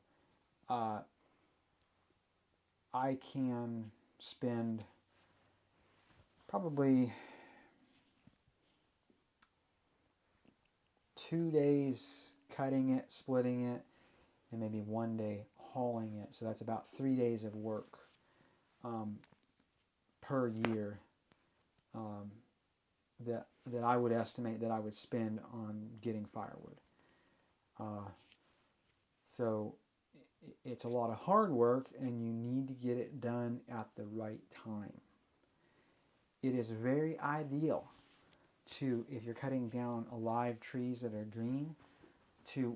I can spend probably 2 days cutting it, splitting it, and maybe 1 day hauling it. So that's about 3 days of work per year that I would estimate that I would spend on getting firewood. So it's a lot of hard work, and you need to get it done at the right time. It is very ideal to, if you're cutting down alive trees that are green, to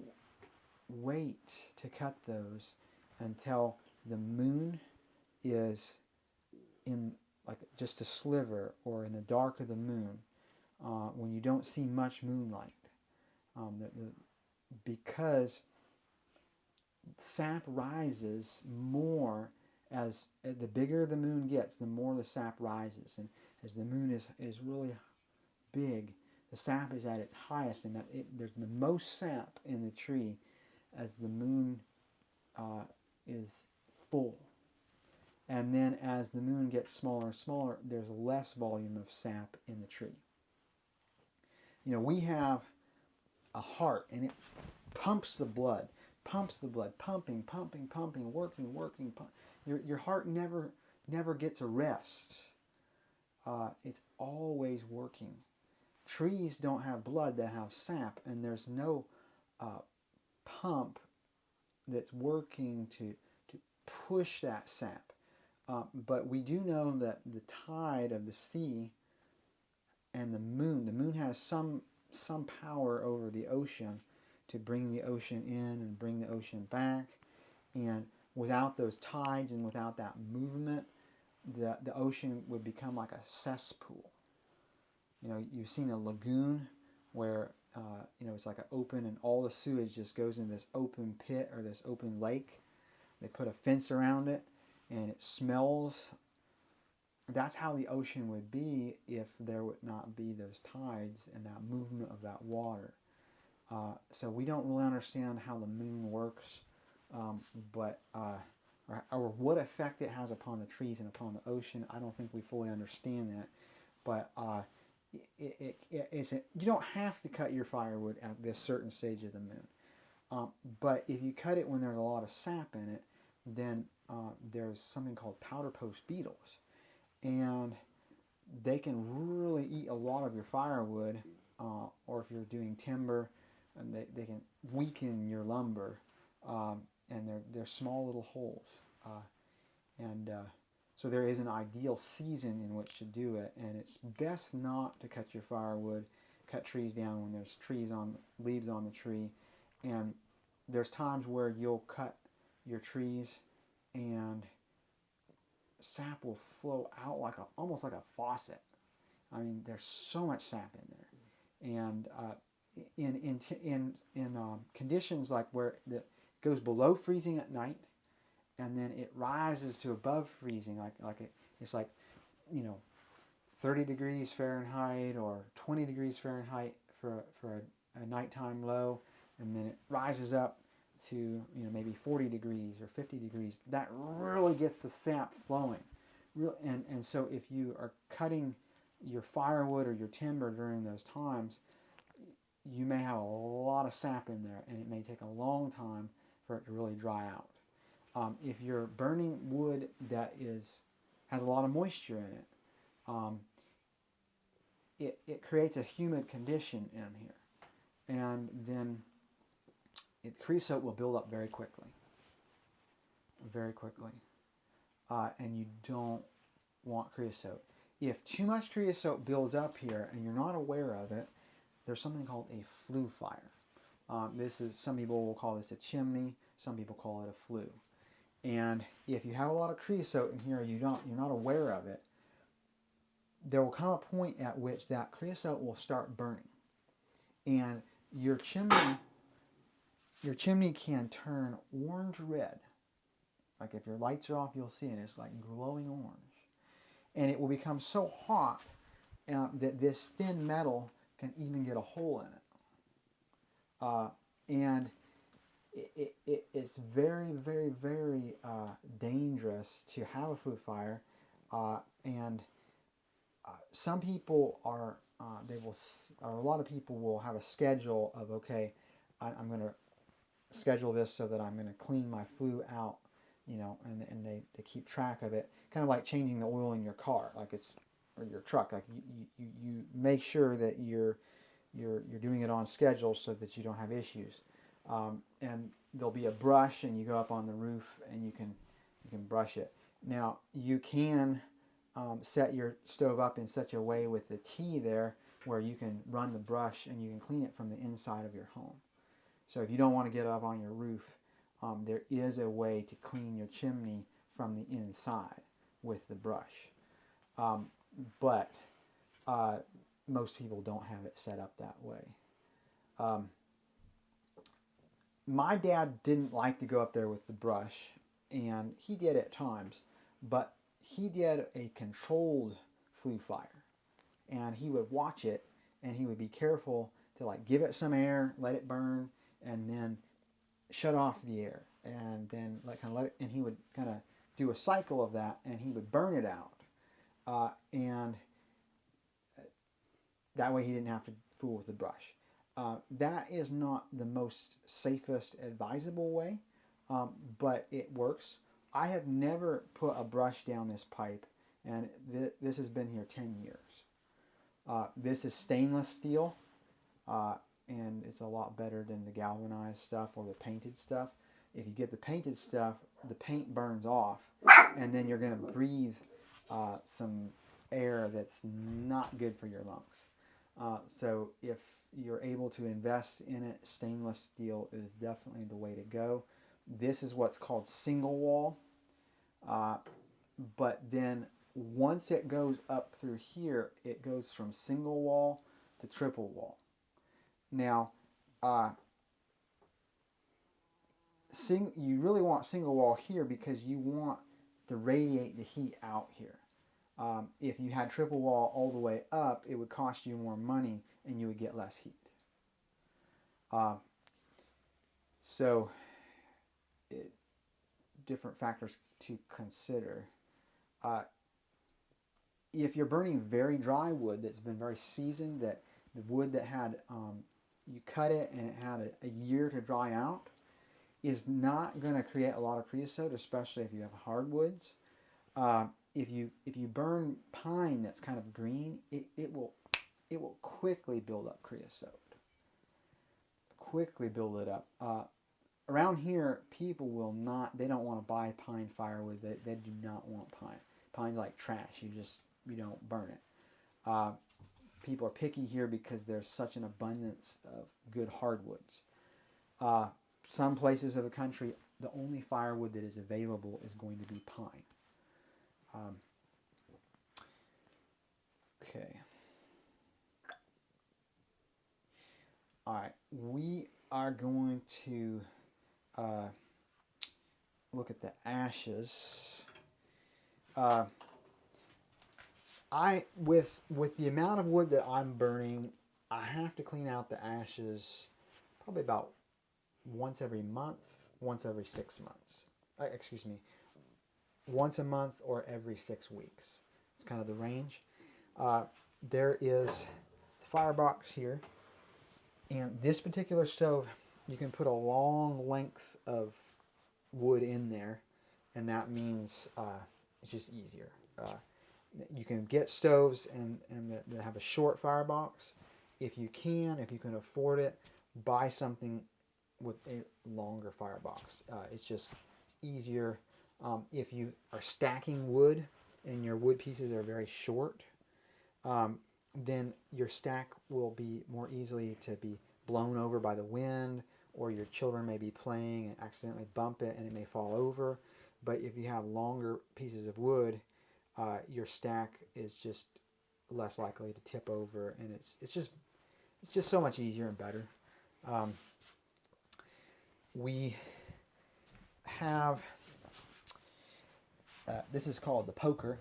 wait to cut those until the moon is in like just a sliver or in the dark of the moon, when you don't see much moonlight, because sap rises more as the bigger the moon gets, the more the sap rises, and as the moon is really big, the sap is at its highest, and there's the most sap in the tree as the moon is full. And then as the moon gets smaller and smaller, there's less volume of sap in the tree. You know, we have a heart, and it pumps the blood, pumping, working. Your heart never gets a rest. It's always working. Trees don't have blood, they have sap, and there's no pump that's working to push that sap. But we do know that the tide of the sea and the moon has some power over the ocean to bring the ocean in and bring the ocean back. And without those tides and without that movement, the ocean would become like a cesspool. You know, you've seen a lagoon where it's like an open, and all the sewage just goes in this open pit or this open lake. They put a fence around it, and it smells. That's how the ocean would be if there would not be those tides and that movement of that water. So we don't really understand how the moon works, but or what effect it has upon the trees and upon the ocean. I don't think we fully understand that. But you don't have to cut your firewood at this certain stage of the moon. But if you cut it when there's a lot of sap in it, then there's something called powder post beetles. And they can really eat a lot of your firewood, or if you're doing timber, and they can weaken your lumber, and they're small little holes. So there is an ideal season in which to do it, and it's best not to cut your firewood, cut trees down when there's leaves on the tree. And there's times where you'll cut your trees and sap will flow out almost like a faucet. I mean, there's so much sap in there. And in conditions like where it goes below freezing at night, and then it rises to above freezing, it's like, 30 degrees Fahrenheit or 20 degrees Fahrenheit for a nighttime low, and then it rises up to maybe 40 degrees or 50 degrees. That really gets the sap flowing. And so if you are cutting your firewood or your timber during those times, you may have a lot of sap in there, and it may take a long time for it to really dry out. If you're burning wood that has a lot of moisture in it, it creates a humid condition in here, and then creosote will build up very quickly, and you don't want creosote. If too much creosote builds up here and you're not aware of it, there's something called a flue fire. Some people will call this a chimney, some people call it a flue. And if you have a lot of creosote in here, you're not aware of it, there will come a point at which that creosote will start burning, and your chimney can turn orange red. Like if your lights are off, you'll see it. It's like glowing orange, and it will become so hot that this thin metal can even get a hole in it. And it is very, very, very dangerous to have a flue fire, and some people a lot of people will have a schedule of, okay, I'm going to schedule this so that I'm going to clean my flue out, and they keep track of it, kind of like changing the oil in your car, or your truck. Like you make sure that you're doing it on schedule so that you don't have issues. And there'll be a brush, and you go up on the roof and you can brush it. Now you can set your stove up in such a way with the T there where you can run the brush and you can clean it from the inside of your home. So if you don't want to get up on your roof, there is a way to clean your chimney from the inside with the brush. But most people don't have it set up that way. My dad didn't like to go up there with the brush, and he did at times, but he did a controlled flue fire, and he would watch it, and he would be careful to give it some air, let it burn, and then shut off the air, and then let it, and he would kind of do a cycle of that, and he would burn it out, and that way he didn't have to fool with the brush. That is not the most safest advisable way, but it works. I have never put a brush down this pipe, and this has been here 10 years. This is stainless steel, and it's a lot better than the galvanized stuff or the painted stuff. If you get the painted stuff, the paint burns off, and then you're going to breathe some air that's not good for your lungs. So if you're able to invest in it, stainless steel is definitely the way to go. This is what's called single wall, but then once it goes up through here, it goes from single wall to triple wall. Now, you really want single wall here because you want to radiate the heat out here. If you had triple wall all the way up, it would cost you more money and you would get less heat. So, different factors to consider. If you're burning very dry wood that's been very seasoned, that the wood that had, you cut it and it had a year to dry out, is not going to create a lot of creosote, especially if you have hardwoods. If you burn pine that's kind of green, it will quickly build up creosote. Quickly build it up. Around here, people they don't want to buy pine firewood. They do not want pine. Pine's like trash. You don't burn it. People are picky here because there's such an abundance of good hardwoods. Some places of the country, the only firewood that is available is going to be pine. Okay. we are going to look at the ashes. Uh, with the amount of wood that I'm burning, I have to clean out the ashes probably about once every month, once every 6 months. Excuse me, once a month or every 6 weeks. It's kind of the range. There is the firebox here, and this particular stove, you can put a long length of wood in there, and that means it's just easier. You can get stoves and that have a short firebox. If you can afford it, buy something with a longer firebox. It's just easier. If you are stacking wood and your wood pieces are very short, then your stack will be more easily to be blown over by the wind, or your children may be playing and accidentally bump it and it may fall over. But if you have longer pieces of wood, your stack is just less likely to tip over, and it's just so much easier and better. We have this is called the poker,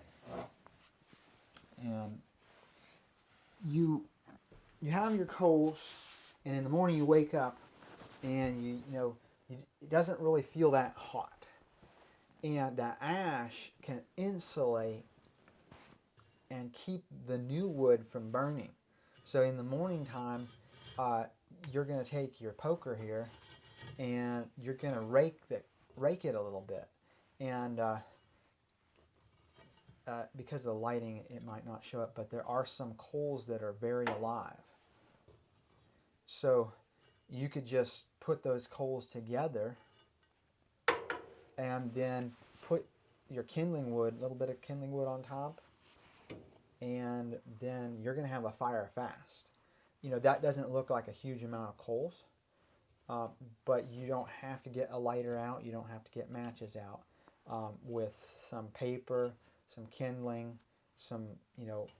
and you have your coals, and in the morning you wake up, and it doesn't really feel that hot, and that ash can insulate and keep the new wood from burning. So in the morning time, you're going to take your poker here, and you're going to rake it a little bit, and because of the lighting, it might not show up, but there are some coals that are very alive. So you could just put those coals together, and then put your kindling wood, a little bit of kindling wood on top, and then you're going to have a fire fast. That doesn't look like a huge amount of coals, but you don't have to get a lighter out. You don't have to get matches out. With some paper, some kindling, some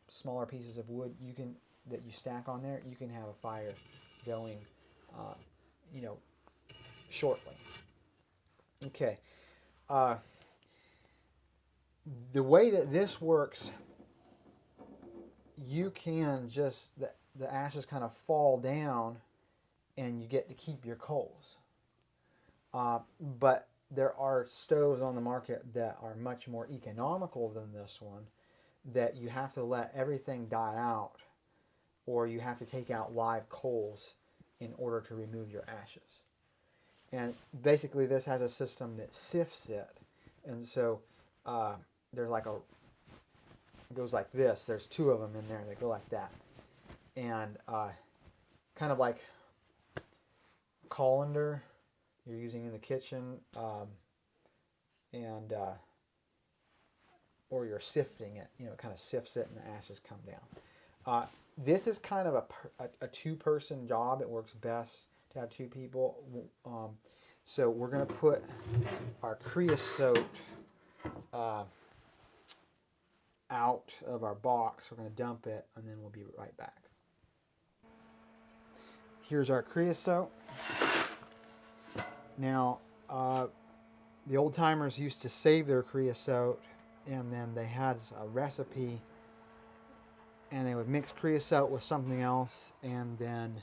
smaller pieces of wood that you stack on there, you can have a fire going shortly. Okay. The way that this works, you can just the ashes kind of fall down, and you get to keep your coals. But there are stoves on the market that are much more economical than this one, that you have to let everything die out, or you have to take out live coals in order to remove your ashes. And basically this has a system that sifts it, and so there's like it goes like this. There's two of them in there that go like that, and kind of like a colander you're using in the kitchen, and or you're sifting it. It kind of sifts it, and the ashes come down. This is kind of a two-person job. It works best to have two people. So we're going to put our creosote out of our box. We're going to dump it, and then we'll be right back. Here's our creosote. Now, the old timers used to save their creosote, and then they had a recipe, and they would mix creosote with something else, and then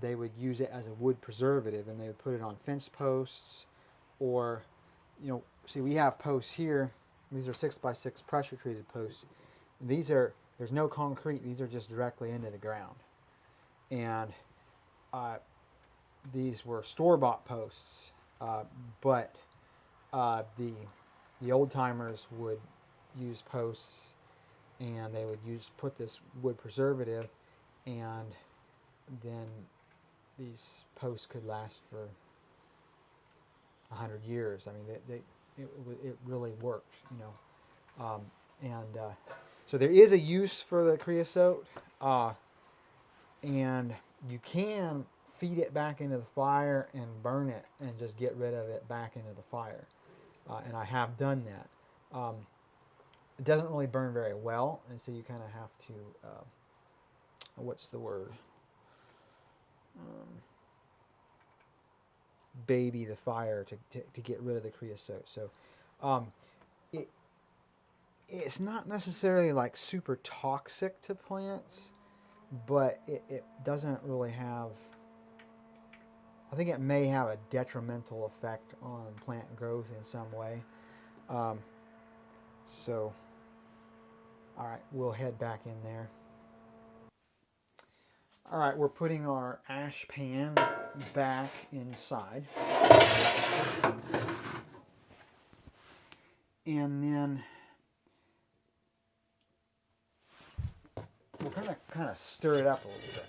they would use it as a wood preservative, and they would put it on fence posts, or see, we have posts here. These are 6x6 pressure treated posts. There's no concrete. These are just directly into the ground, and these were store-bought posts, but the old timers would use posts, and they would put this wood preservative, and then these posts could last for 100 years. I mean, it really worked, so there is a use for the creosote, and you can feed it back into the fire and burn it and just get rid of it back into the fire, and I have done that. It doesn't really burn very well, and so you kind of have to what's the word? baby the fire to get rid of the creosote. So it's not necessarily like super toxic to plants, but it doesn't really have, I think it may have a detrimental effect on plant growth in some way. So, all right, we'll head back in there. All right, we're putting our ash pan back inside. And then we're going to kind of stir it up a little bit.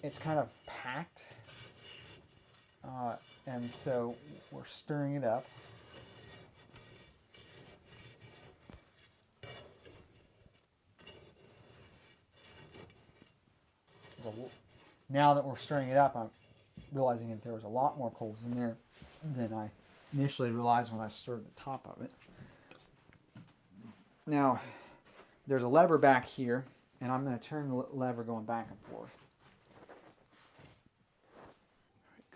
It's kind of packed, and so we're stirring it up. Now that we're stirring it up, I'm realizing that there was a lot more coals in there than I initially realized when I stirred the top of it. Now, there's a lever back here, and I'm going to turn the lever going back and forth.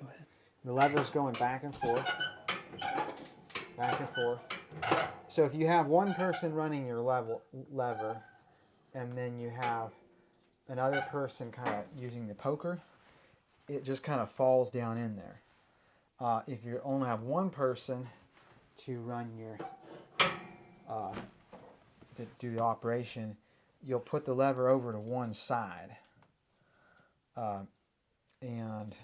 Go ahead. The lever is going back and forth, back and forth. So if you have one person running your lever, and then you have another person kind of using the poker, it just kind of falls down in there. If you only have one person to run your, to do the operation, you'll put the lever over to one side. And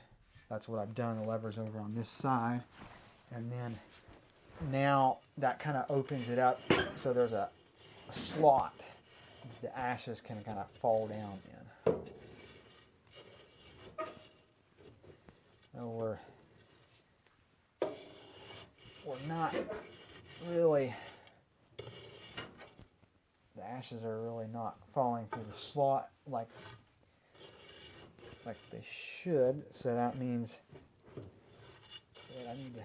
that's what I've done. The lever's over on this side. And then now that kind of opens it up so there's a slot the ashes can kind of fall down in. So we're not really, the ashes are really not falling through the slot like they should, so that means that I need to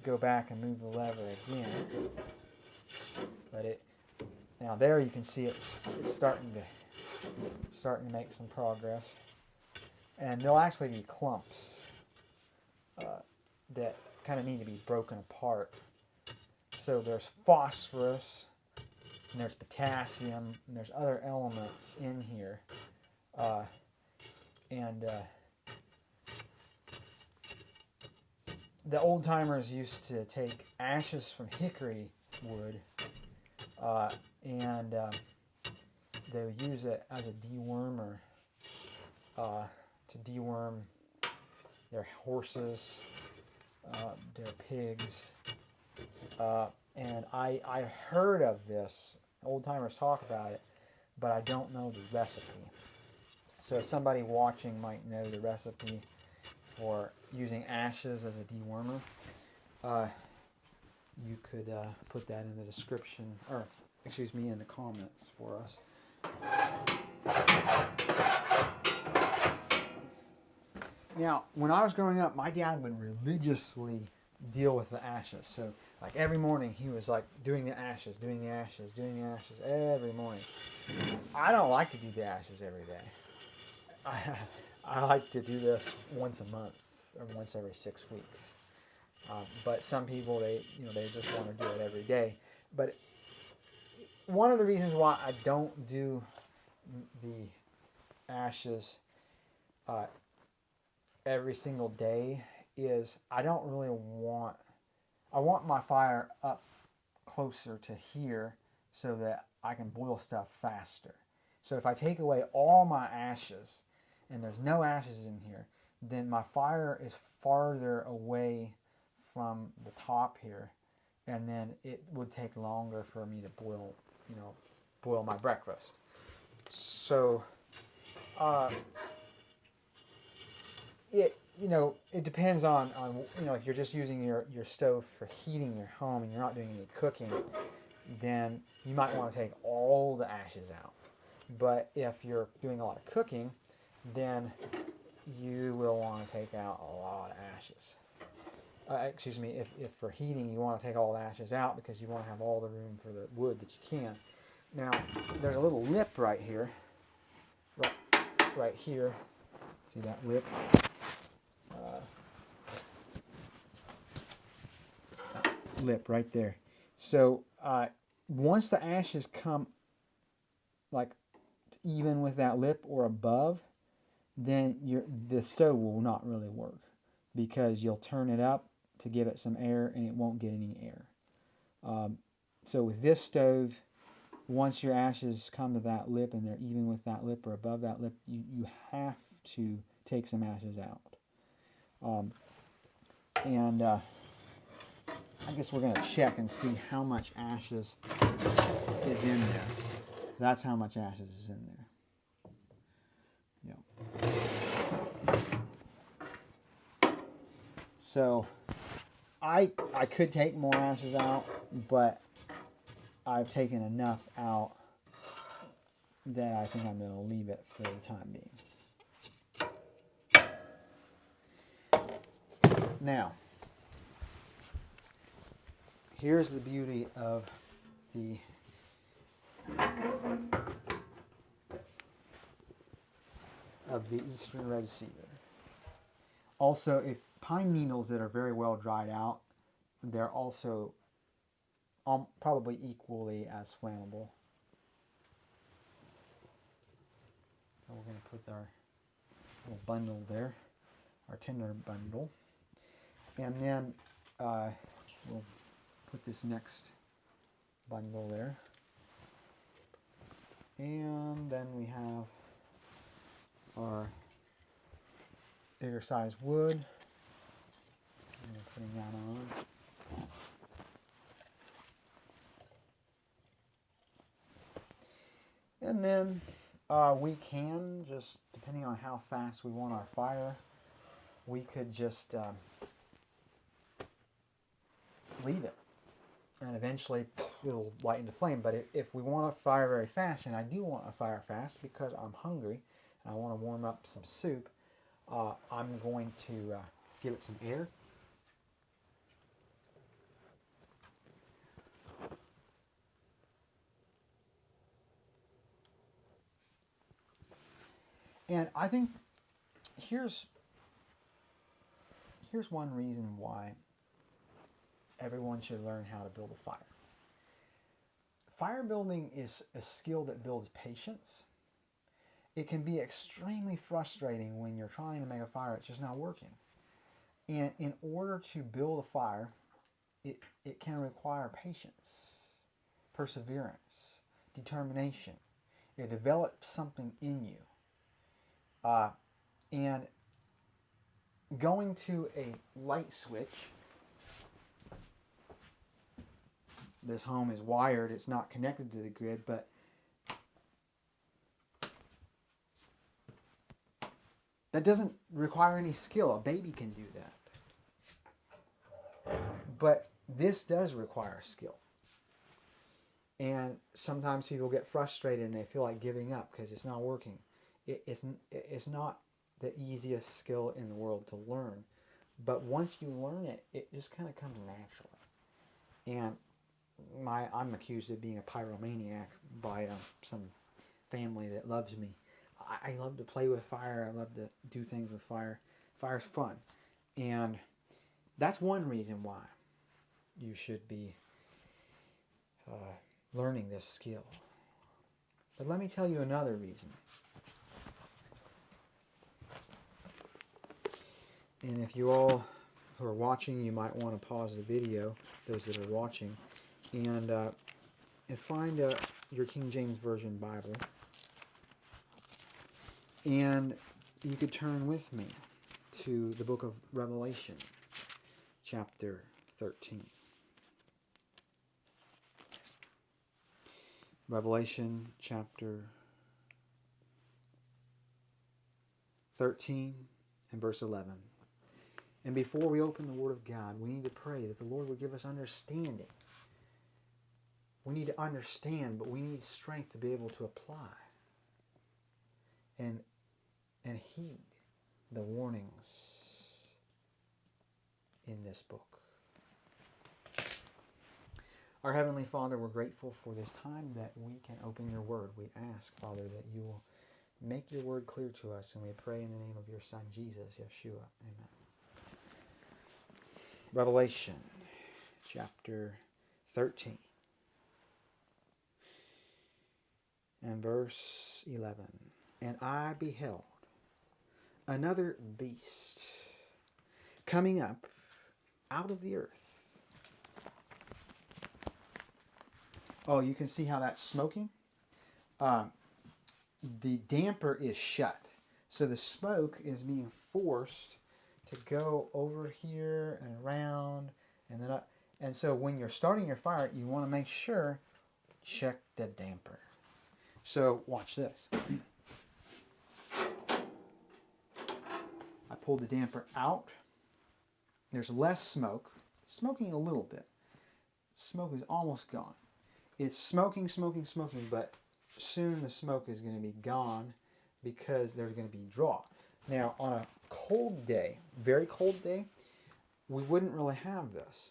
go back and move the lever again. But now there you can see it's starting to make some progress, and there'll actually be clumps that kind of need to be broken apart. So there's phosphorus, and there's potassium, and there's other elements in here. The old timers used to take ashes from hickory wood, and they would use it as a dewormer to deworm their horses, their pigs. And I heard of this. Old timers talk about it, but I don't know the recipe. So if somebody watching might know the recipe for using ashes as a dewormer, you could put that in the description, or excuse me, in the comments for us. Now, when I was growing up, my dad would religiously deal with the ashes. So, like every morning, he was like doing the ashes every morning. I don't like to do the ashes every day. I like to do this once a month or once every 6 weeks. But some people, they just want to do it every day. But one of the reasons why I don't do the ashes every single day is I don't really want, I want my fire up closer to here so that I can boil stuff faster. So if I take away all my ashes and there's no ashes in here, then my fire is farther away from the top here, and then it would take longer for me to boil my breakfast. So it depends on if you're just using your stove for heating your home and you're not doing any cooking, then you might want to take all the ashes out. But if you're doing a lot of cooking, then you will want to take out a lot of ashes. Excuse me, if for heating you want to take all the ashes out because you want to have all the room for the wood that you can. Now, there's a little lip right here. Right here. See that lip? Lip right there. So once the ashes come like even with that lip or above, then the stove will not really work, because you'll turn it up to give it some air and it won't get any air. So with this stove, once your ashes come to that lip and they're even with that lip or above that lip, you have to take some ashes out. And I guess we're going to check and see how much ashes is in there. That's how much ashes is in there. Yep. So I could take more ashes out, but I've taken enough out that I think I'm going to leave it for the time being. Now, here's the beauty of the Eastern Red Cedar. Also, if pine needles that are very well dried out, they're also probably equally as flammable. So we're going to put our little bundle there, our tinder bundle, and then we'll put this next bundle there, and then we have our bigger size wood. I'm putting that on. And then we can just, depending on how fast we want our fire, we could just leave it. And eventually it'll light into flame. But if we want to fire very fast, and I do want to fire fast because I'm hungry and I want to warm up some soup, I'm going to give it some air. And I think here's one reason why everyone should learn how to build a fire. Fire building is a skill that builds patience. It can be extremely frustrating when you're trying to make a fire, it's just not working. And in order to build a fire, it can require patience, perseverance, determination. It develops something in you. And going to a light switch, this home is wired, it's not connected to the grid, but that doesn't require any skill. A baby can do that. But this does require skill. And sometimes people get frustrated and they feel like giving up because it's not working. It's not the easiest skill in the world to learn. But once you learn it, it just kind of comes naturally. And I'm accused of being a pyromaniac by some family that loves me. I love to play with fire. I love to do things with fire. Fire's fun. And that's one reason why you should be learning this skill. But let me tell you another reason. And if you all who are watching, you might want to pause the video, those that are watching, and find your King James Version Bible. And you could turn with me to the book of Revelation, chapter 13. Revelation chapter 13 and verse 11. And before we open the Word of God, we need to pray that the Lord would give us understanding. We need to understand, but we need strength to be able to apply and heed the warnings in this book. Our Heavenly Father, we're grateful for this time that we can open your Word. We ask, Father, that you will Make your word clear to us, and we pray in the name of your Son, Jesus, Yeshua. Amen. Revelation chapter 13 and verse 11. And I beheld another beast coming up out of the earth. Oh, you can see how that's smoking? The damper is shut. So the smoke is being forced to go over here and around and then up. And so when you're starting your fire, you want to make sure, check the damper. So watch this. I pulled the damper out. There's less smoke. Smoking a little bit. Smoke is almost gone. It's smoking, but soon the smoke is going to be gone because there's going to be draw. Now, on a cold day, very cold day, we wouldn't really have this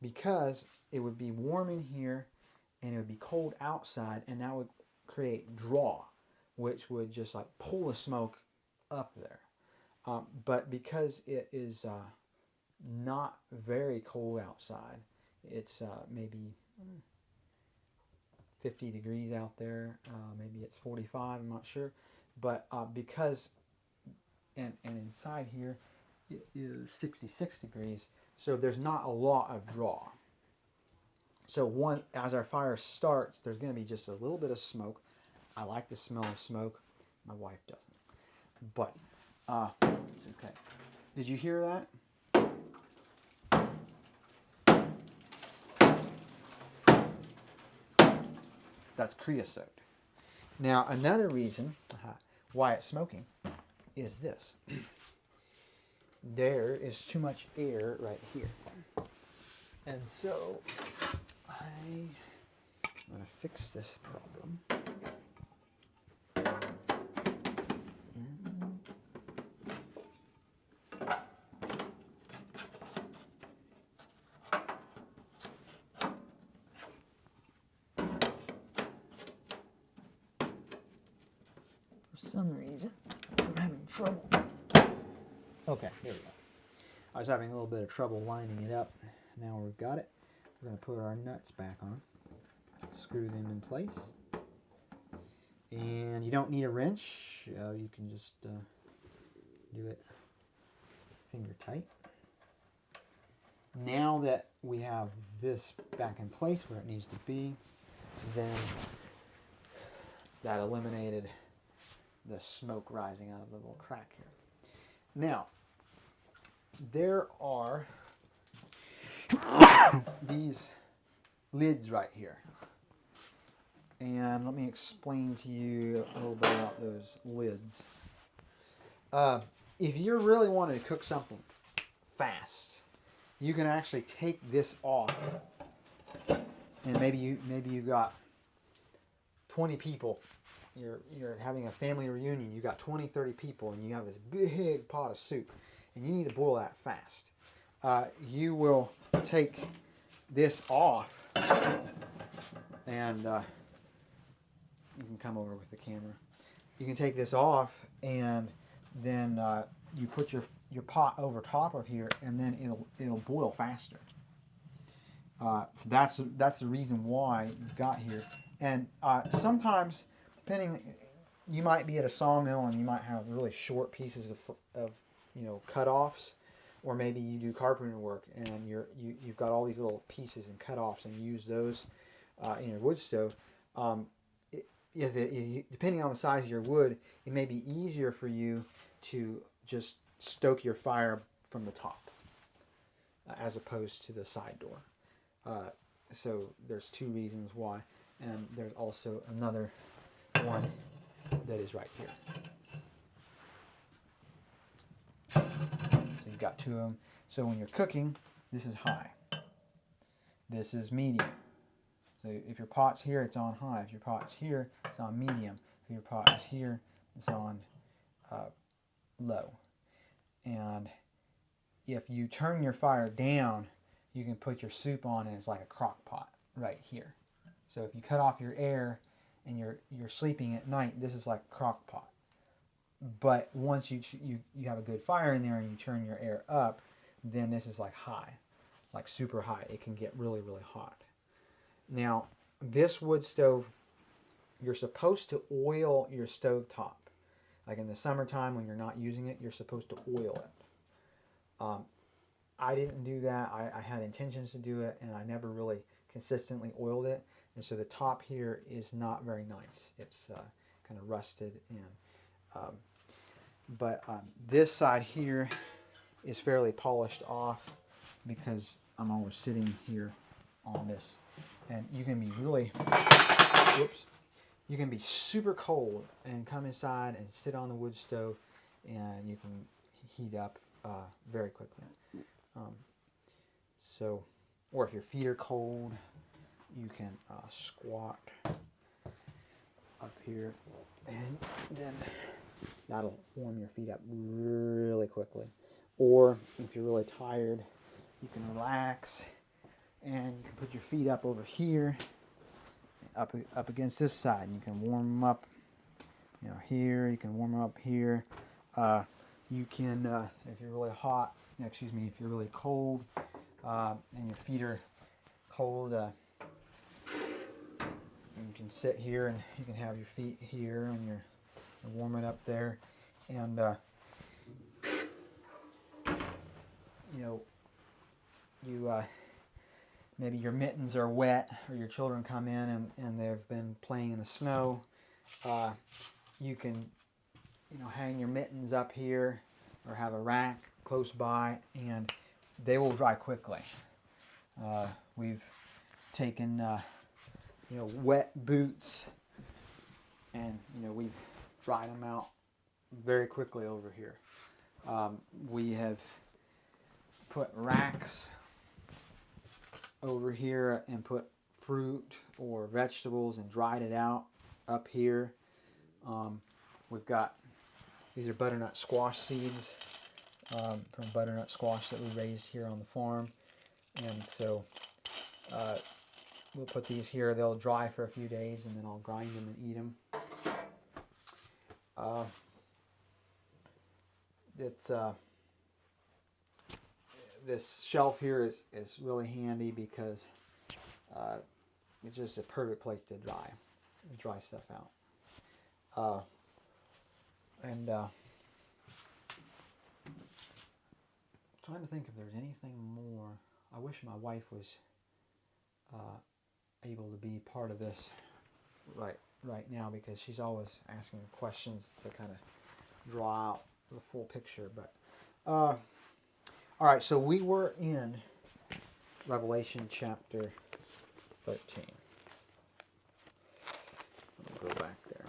because it would be warm in here and it would be cold outside, and that would create draw, which would just like pull the smoke up there. But because it is not very cold outside, it's maybe 50 degrees out there, maybe it's 45, I'm not sure, but because and inside here it is 66 degrees, so there's not a lot of draw. So as our fire starts, there's going to be just a little bit of smoke. I like the smell of smoke. My wife doesn't, but it's okay. Did you hear that? That's creosote. Now, another reason why it's smoking is this. There is too much air right here. And so, I'm going to fix this problem. For some reason, I'm having trouble. Okay, here we go. I was having a little bit of trouble lining it up. Now we've got it. We're going to put our nuts back on. Screw them in place. And you don't need a wrench. You can just do it finger tight. Now that we have this back in place where it needs to be, then that eliminated the smoke rising out of the little crack here. Now, there are these lids right here. And let me explain to you a little bit about those lids. If you really wanted to cook something fast, you can actually take this off, and maybe you've got 20 people. You're having a family reunion. You got 20, 30 people, and you have this big pot of soup, and you need to boil that fast. You will take this off, and you can come over with the camera. You can take this off, and then you put your pot over top of here, and then it'll boil faster. So that's the reason why you got here. And sometimes, depending, you might be at a sawmill and you might have really short pieces of cut-offs, or maybe you do carpenter work and you've got all these little pieces and cut-offs, and you use those in your wood stove. Depending on the size of your wood, it may be easier for you to just stoke your fire from the top as opposed to the side door. So there's two reasons why, and there's also another one that is right here. So you've got two of them. So when you're cooking, this is high. This is medium. So if your pot's here, it's on high. If your pot's here, it's on medium. If your pot is here, it's on low. And if you turn your fire down, you can put your soup on, and it's like a crock pot right here. So if you cut off your air and you're sleeping at night, this is like crock pot. But once you have a good fire in there and you turn your air up, then this is like high, like super high. It can get really, really hot. Now, this wood stove, you're supposed to oil your stove top. Like in the summertime when you're not using it, you're supposed to oil it. I didn't do that. I had intentions to do it, and I never really consistently oiled it. And so the top here is not very nice. It's kind of rusted. But this side here is fairly polished off because I'm always sitting here on this. And you can be really, you can be super cold and come inside and sit on the wood stove, and you can heat up very quickly. Or if your feet are cold, you can squat up here, and then that'll warm your feet up really quickly. Or if you're really tired, you can relax, and you can put your feet up over here, up against this side, and you can warm them up, here. You can warm them up here. You can, if you're really hot, if you're really cold, and your feet are cold, you can sit here and you can have your feet here, and you're warming up there, and maybe your mittens are wet, or your children come in and they've been playing in the snow. You can hang your mittens up here, or have a rack close by, and they will dry quickly. We've taken wet boots, and we've dried them out very quickly over here. We have put racks over here and put fruit or vegetables and dried it out up here. We've got, these are butternut squash seeds from butternut squash that we raised here on the farm, and so we'll put these here. They'll dry for a few days, and then I'll grind them and eat them. This shelf here is really handy because it's just a perfect place to dry stuff out. Trying to think if there's anything more. I wish my wife was able to be part of this right now, because she's always asking questions to kind of draw out the full picture. But all right, so we were in Revelation chapter 13. Let me go back there.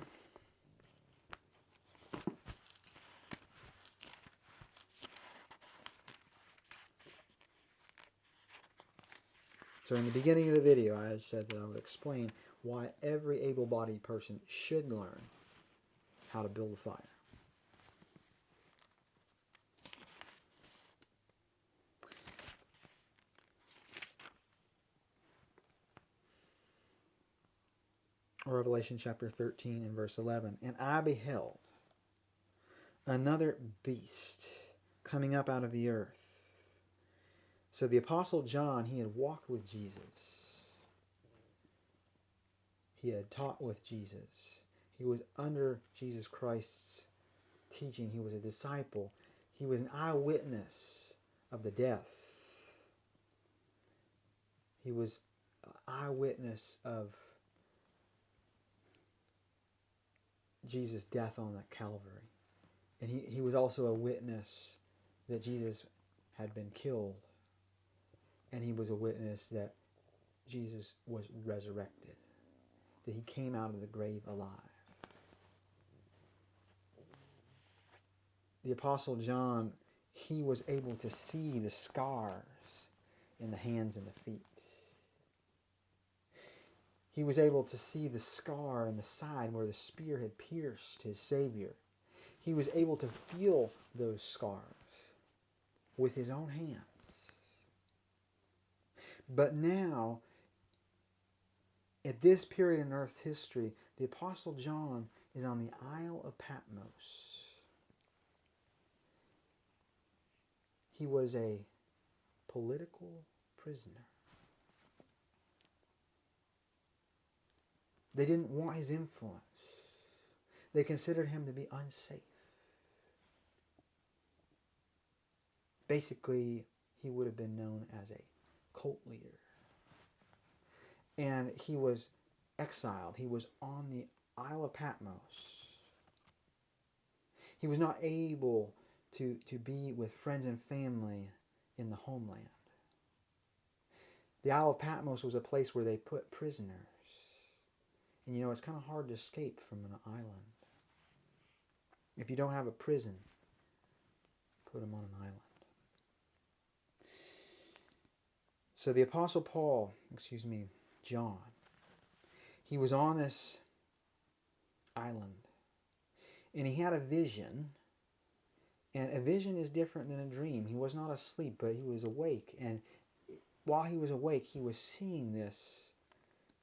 So in the beginning of the video, I had said that I would explain why every able-bodied person should learn how to build a fire. Revelation chapter 13 and verse 11. And I beheld another beast coming up out of the earth. So the Apostle John, he had walked with Jesus. He had taught with Jesus. He was under Jesus Christ's teaching. He was a disciple. He was an eyewitness of the death. He was an eyewitness of Jesus' death on that Calvary. And he was also a witness that Jesus had been killed. And he was a witness that Jesus was resurrected, that he came out of the grave alive. The Apostle John, he was able to see the scars in the hands and the feet. He was able to see the scar in the side where the spear had pierced his Savior. He was able to feel those scars with his own hands. But now, At this period in Earth's history, the Apostle John is on the Isle of Patmos. He was a political prisoner. They didn't want his influence. They considered him to be unsafe. Basically, he would have been known as a cult leader. And he was exiled. He was on the Isle of Patmos. He was not able to be with friends and family in the homeland. The Isle of Patmos was a place where they put prisoners. And you know, it's kind of hard to escape from an island. If you don't have a prison, put them on an island. So the Apostle John, he was on this island. And he had a vision. And a vision is different than a dream. He was not asleep, but he was awake. And while he was awake, he was seeing this,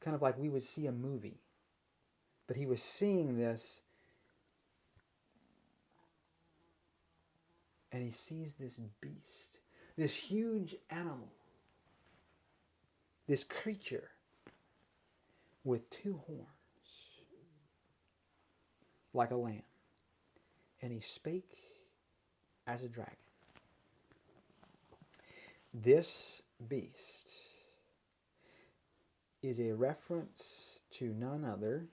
kind of like we would see a movie. But he was seeing this, and he sees this beast, this huge animal, this creature with two horns, like a lamb. And he spake as a dragon. This beast is a reference to none other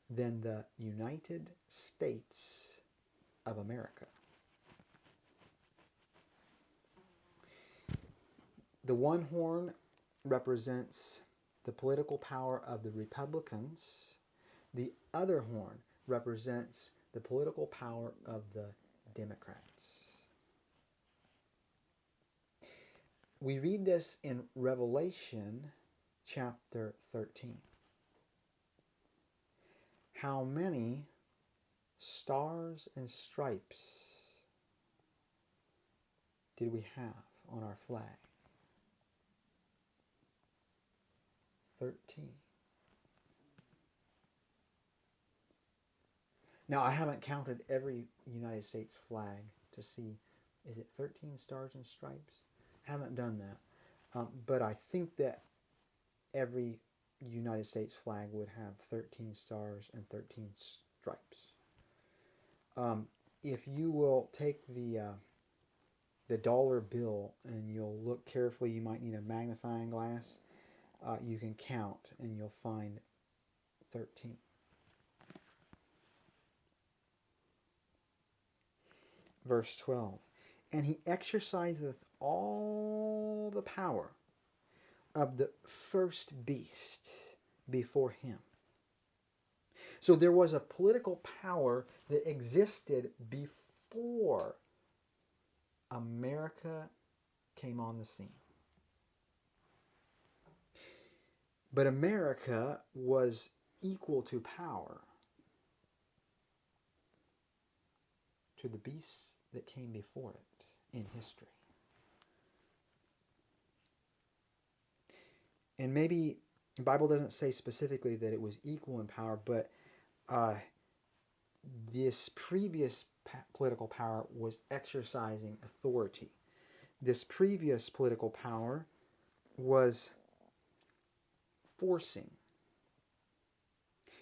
than the United States of America. The one horn represents the political power of the Republicans. The other horn represents the political power of the Democrats. We read this in Revelation chapter 13. How many stars and stripes did we have on our flag? 13. Now, I haven't counted every United States flag to see, is it 13 stars and stripes? I haven't done that. But I think that every United States flag would have 13 stars and 13 stripes. If you will take the dollar bill and you'll look carefully, you might need a magnifying glass. You can count and you'll find 13. Verse 12. And he exerciseth all the power of the first beast before him. So there was a political power that existed before America came on the scene. But America was equal to power to the beasts that came before it in history. And maybe the Bible doesn't say specifically that it was equal in power, but this previous political power was exercising authority. This previous political power was forcing.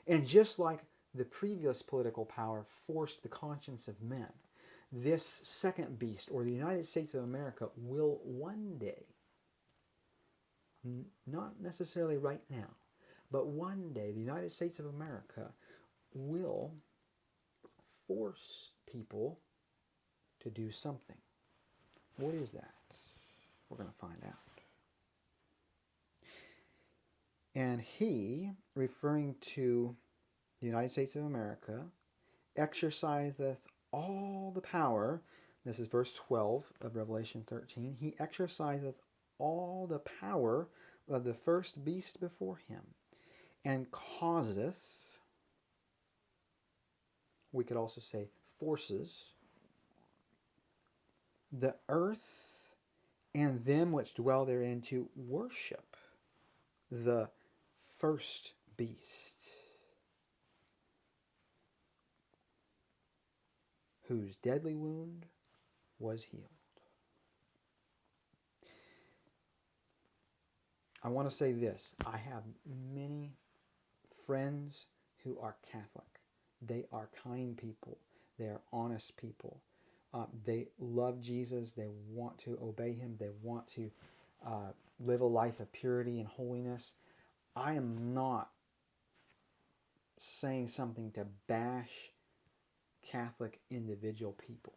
And just like the previous political power forced the conscience of men, this second beast, or the United States of America, will one day, not necessarily right now, but one day the United States of America will force people to do something. What is that? We're going to find out. And he, referring to the United States of America, exerciseth all the power. This is verse 12 of Revelation 13. He exerciseth all the power of the first beast before him, and causeth, we could also say forces, the earth and them which dwell therein to worship the first beast, whose deadly wound was healed. I want to say this. I have many friends who are Catholic. They are kind people. They are honest people. They love Jesus. They want to obey him. They want to live a life of purity and holiness. I am not saying something to bash Catholic individual people.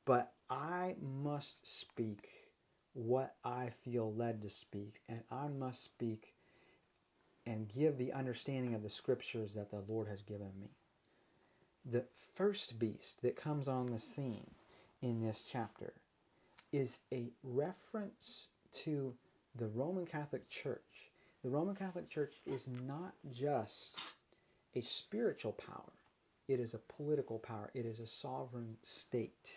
But I must speak what I feel led to speak, and I must speak and give the understanding of the scriptures that the Lord has given me. The first beast that comes on the scene in this chapter is a reference to the Roman Catholic Church. The Roman Catholic Church is not just a spiritual power. It is a political power. It is a sovereign state.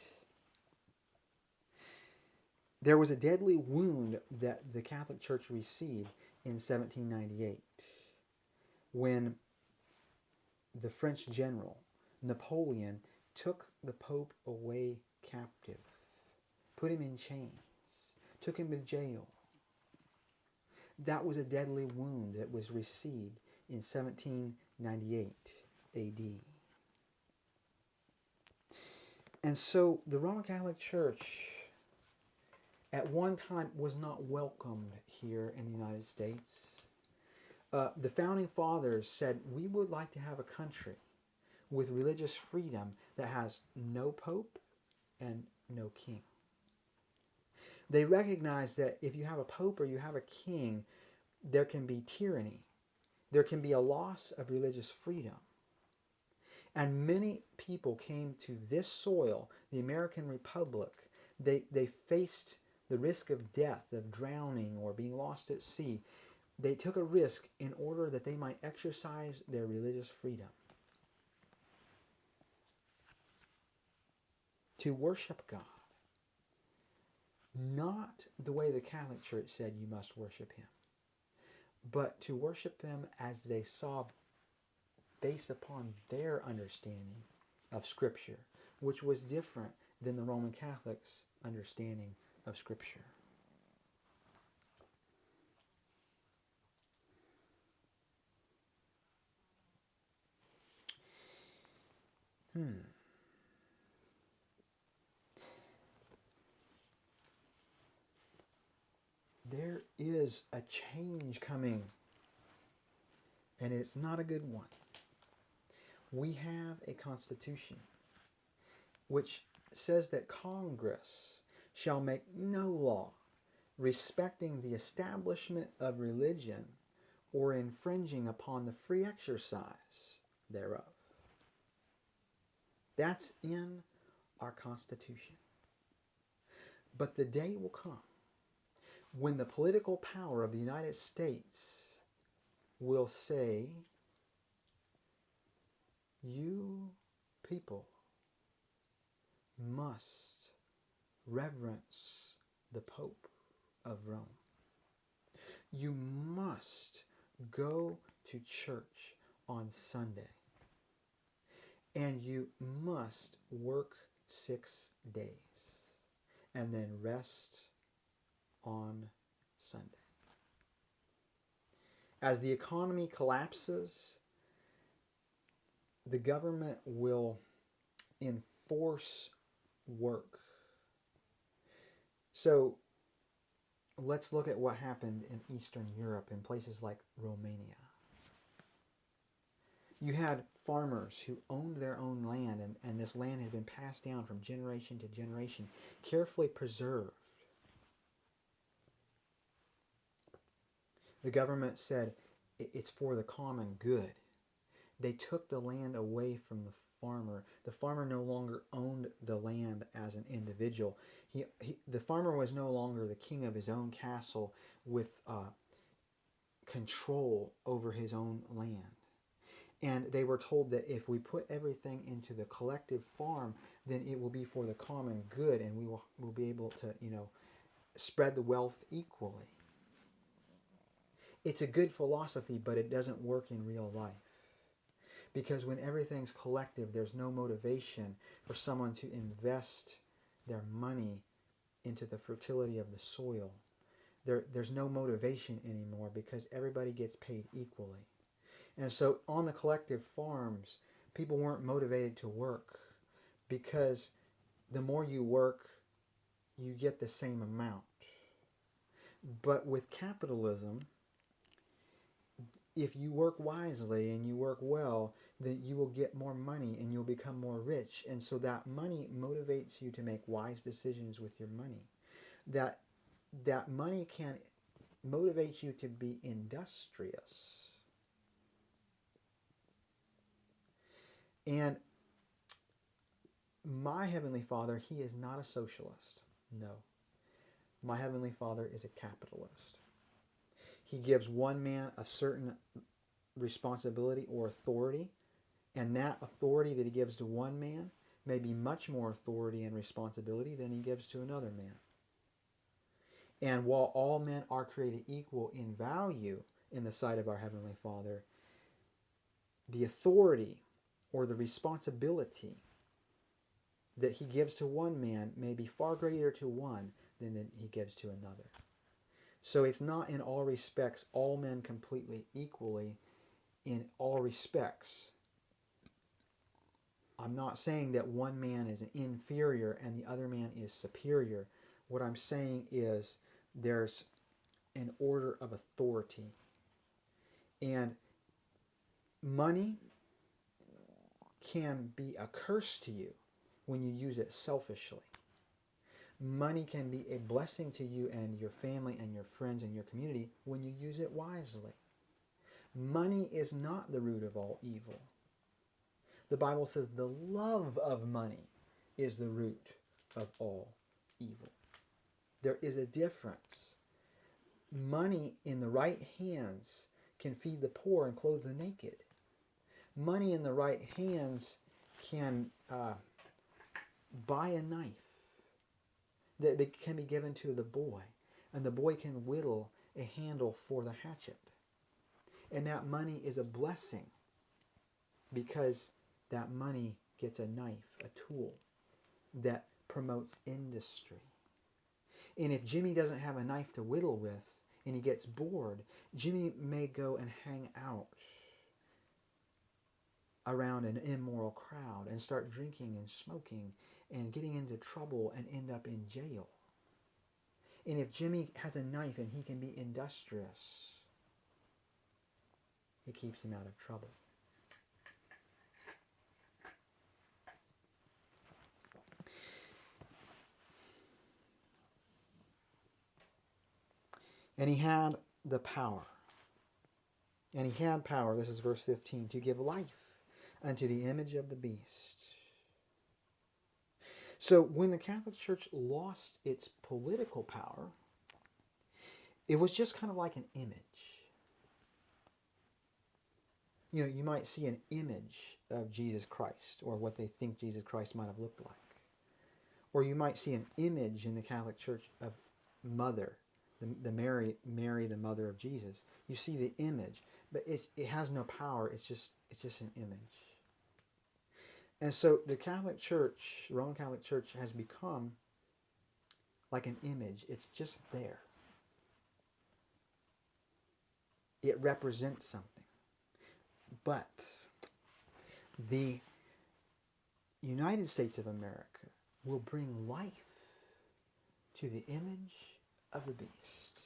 There was a deadly wound that the Catholic Church received in 1798 when the French general Napoleon took the Pope away captive, put him in chains, took him to jail. That was a deadly wound that was received in 1798 AD. And so the Roman Catholic Church at one time was not welcomed here in the United States. The founding fathers said, we would like to have a country with religious freedom that has no pope and no king. They recognize that if you have a pope or you have a king, there can be tyranny. There can be a loss of religious freedom. And many people came to this soil, the American Republic. They faced the risk of death, of drowning or being lost at sea. They took a risk in order that they might exercise their religious freedom. To worship God. Not the way the Catholic Church said you must worship him, but to worship him as they saw based upon their understanding of Scripture, which was different than the Roman Catholics' understanding of Scripture. There is a change coming, and it's not a good one. We have a constitution which says that Congress shall make no law respecting the establishment of religion or infringing upon the free exercise thereof. That's in our Constitution. But the day will come when the political power of the United States will say, you people must reverence the Pope of Rome. You must go to church on Sunday. And you must work 6 days and then rest on Sunday. As the economy collapses, the government will enforce work. So let's look at what happened in Eastern Europe in places like Romania. You had farmers who owned their own land, and this land had been passed down from generation to generation, carefully preserved. The government said it's for the common good. They took the land away from the farmer. The farmer no longer owned the land as an individual. The farmer was no longer the king of his own castle with control over his own land. And they were told that if we put everything into the collective farm, then it will be for the common good, and we'll be able to, spread the wealth equally. It's a good philosophy, but it doesn't work in real life. Because when everything's collective, there's no motivation for someone to invest their money into the fertility of the soil. There's no motivation anymore because everybody gets paid equally. And so on the collective farms, people weren't motivated to work because the more you work, you get the same amount. But with capitalism, if you work wisely and you work well, then you will get more money and you'll become more rich. And so that money motivates you to make wise decisions with your money. That money can motivate you to be industrious. And my Heavenly Father, He is not a socialist. No. My Heavenly Father is a capitalist. He gives one man a certain responsibility or authority, and that authority that He gives to one man may be much more authority and responsibility than He gives to another man. And while all men are created equal in value in the sight of our Heavenly Father, the authority or the responsibility that He gives to one man may be far greater to one than He gives to another. So it's not in all respects all men completely equally in all respects. I'm not saying that one man is inferior and the other man is superior. What I'm saying is there's an order of authority. And money can be a curse to you when you use it selfishly. Money can be a blessing to you and your family and your friends and your community when you use it wisely. Money is not the root of all evil. The Bible says the love of money is the root of all evil. There is a difference. Money in the right hands can feed the poor and clothe the naked. Money in the right hands can buy a knife that can be given to the boy, and the boy can whittle a handle for the hatchet. And that money is a blessing because that money gets a knife, a tool that promotes industry. And if Jimmy doesn't have a knife to whittle with and he gets bored, Jimmy may go and hang out around an immoral crowd and start drinking and smoking and getting into trouble and end up in jail. And if Jimmy has a knife and he can be industrious, it keeps him out of trouble. And he had the power. And he had power, this is verse 15, to give life unto the image of the beast. So when the Catholic Church lost its political power, it was just kind of like an image. You know, you might see an image of Jesus Christ, or what they think Jesus Christ might have looked like. Or you might see an image in the Catholic Church of Mother, the Mary, the mother of Jesus. You see the image, but it has no power. It's just an image. And so the Catholic Church, the Roman Catholic Church, has become like an image. It's just there. It represents something. But the United States of America will bring life to the image of the beast.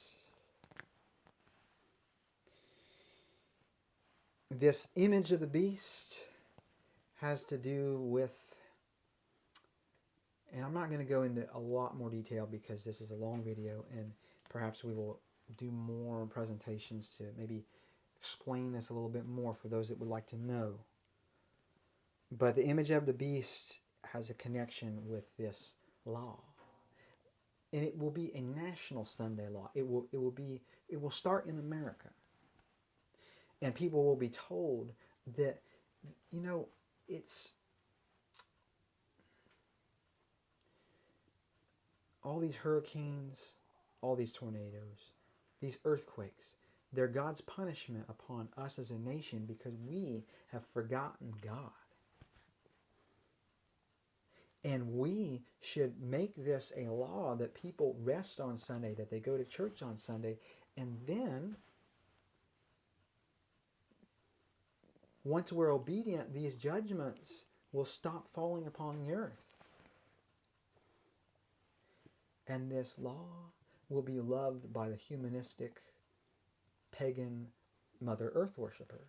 This image of the beast has to do with, and I'm not going to go into a lot more detail because this is a long video, and perhaps we will do more presentations to maybe explain this a little bit more for those that would like to know. But the image of the beast has a connection with this law. And it will be a national Sunday law. It will start in America. And people will be told that, you know, it's all these hurricanes, all these tornadoes, these earthquakes, They're God's punishment upon us as a nation because we have forgotten God. And we should make this a law that people rest on Sunday, that they go to church on Sunday, and then once we're obedient, these judgments will stop falling upon the earth. And this law will be loved by the humanistic, pagan Mother Earth worshippers.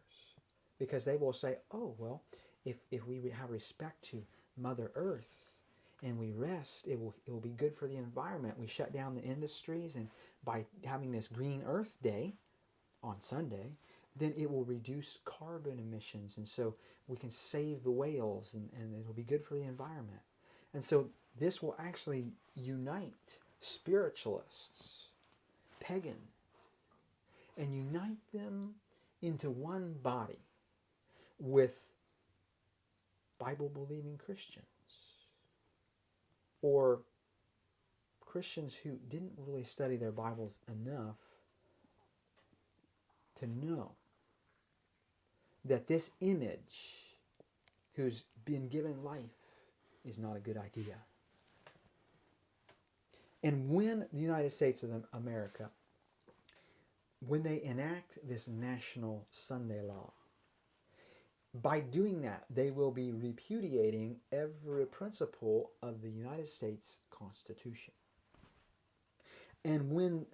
Because they will say, oh, well, if we have respect to Mother Earth and we rest, it will be good for the environment. We shut down the industries, and by having this Green Earth Day on Sunday, then it will reduce carbon emissions, and so we can save the whales, and it will be good for the environment. And so this will actually unite spiritualists, pagans, and unite them into one body with Bible-believing Christians, or Christians who didn't really study their Bibles enough to know that this image who's been given life is not a good idea. And when the United States of America, when they enact this national Sunday law, by doing that, they will be repudiating every principle of the United States Constitution. And when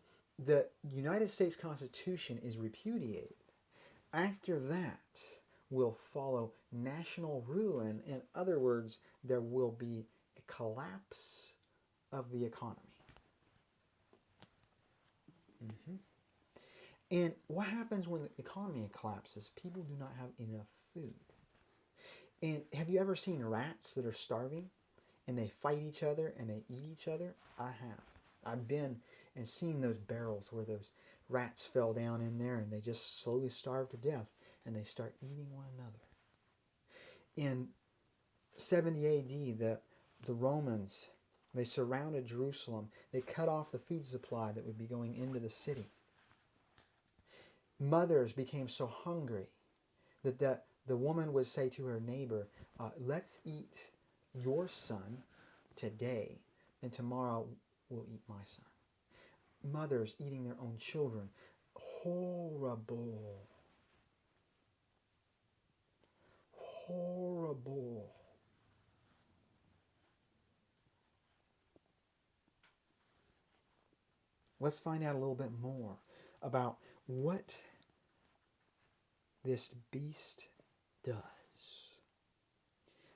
the United States Constitution is repudiated, after that will follow national ruin. In other words, there will be a collapse of the economy. And what happens when the economy collapses? People do not have enough food. And have you ever seen rats that are starving and they fight each other and they eat each other? I have. I've been and seen those barrels where those rats fell down in there and they just slowly starve to death and they start eating one another. In 70 AD, the Romans, they surrounded Jerusalem. They cut off the food supply that would be going into the city. Mothers became so hungry that the woman would say to her neighbor, let's eat your son today, and tomorrow we'll eat my son. Mothers eating their own children. Horrible. Horrible. Let's find out a little bit more about what this beast does.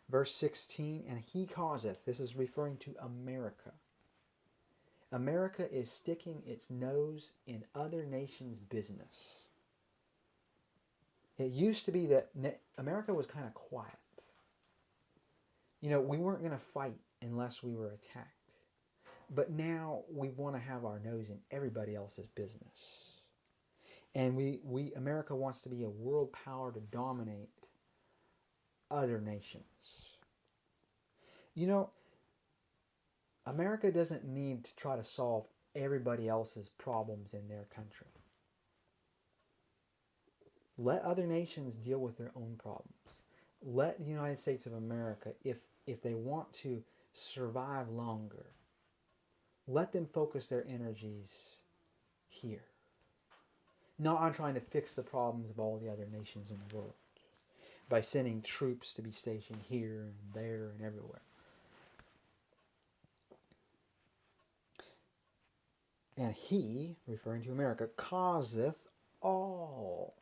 Verse 16, and he causeth, this is referring to America. America is sticking its nose in other nations' business. It used to be that America was kind of quiet. You know, we weren't going to fight unless we were attacked. But now we want to have our nose in everybody else's business. And America wants to be a world power to dominate other nations. You know, America doesn't need to try to solve everybody else's problems in their country. Let other nations deal with their own problems. Let the United States of America, if they want to survive longer, let them focus their energies here. Not on trying to fix the problems of all the other nations in the world by sending troops to be stationed here and there and everywhere. And he, referring to America, causeth all,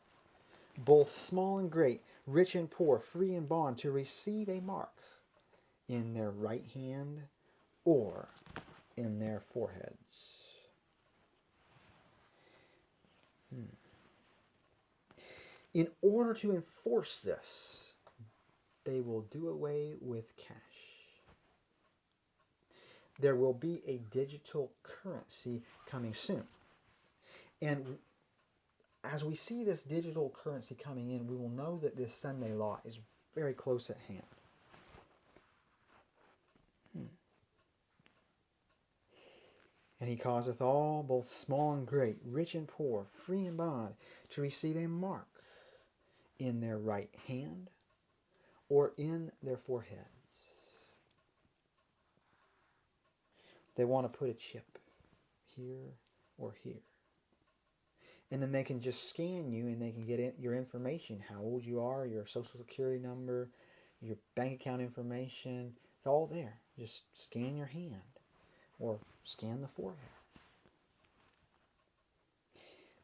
both small and great, rich and poor, free and bond, to receive a mark in their right hand or in their foreheads. In order to enforce this, they will do away with cash. There will be a digital currency coming soon. And as we see this digital currency coming in, we will know that this Sunday law is very close at hand. And he causeth all, both small and great, rich and poor, free and bond, to receive a mark in their right hand or in their foreheads. They want to put a chip here or here. And then they can just scan you and they can get your information, how old you are, your social security number, your bank account information. It's all there. Just scan your hand or scan the forehead.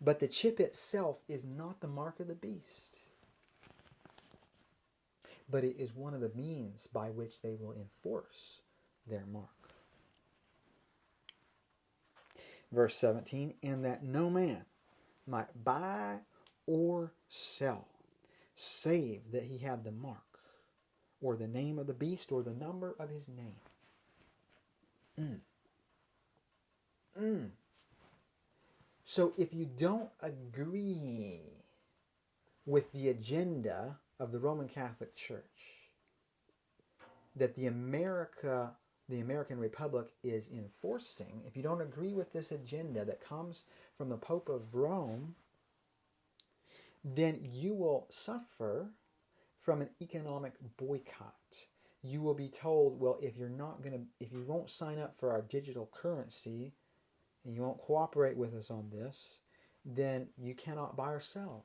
But the chip itself is not the mark of the beast, but it is one of the means by which they will enforce their mark. Verse 17, and that no man might buy or sell, save that he have the mark, or the name of the beast, or the number of his name. So if you don't agree with the agenda of the Roman Catholic Church that the American Republic is enforcing, if you don't agree with this agenda that comes from the Pope of Rome, then you will suffer from an economic boycott. You will be told, well, if you won't sign up for our digital currency and you won't cooperate with us on this, then you cannot buy or sell.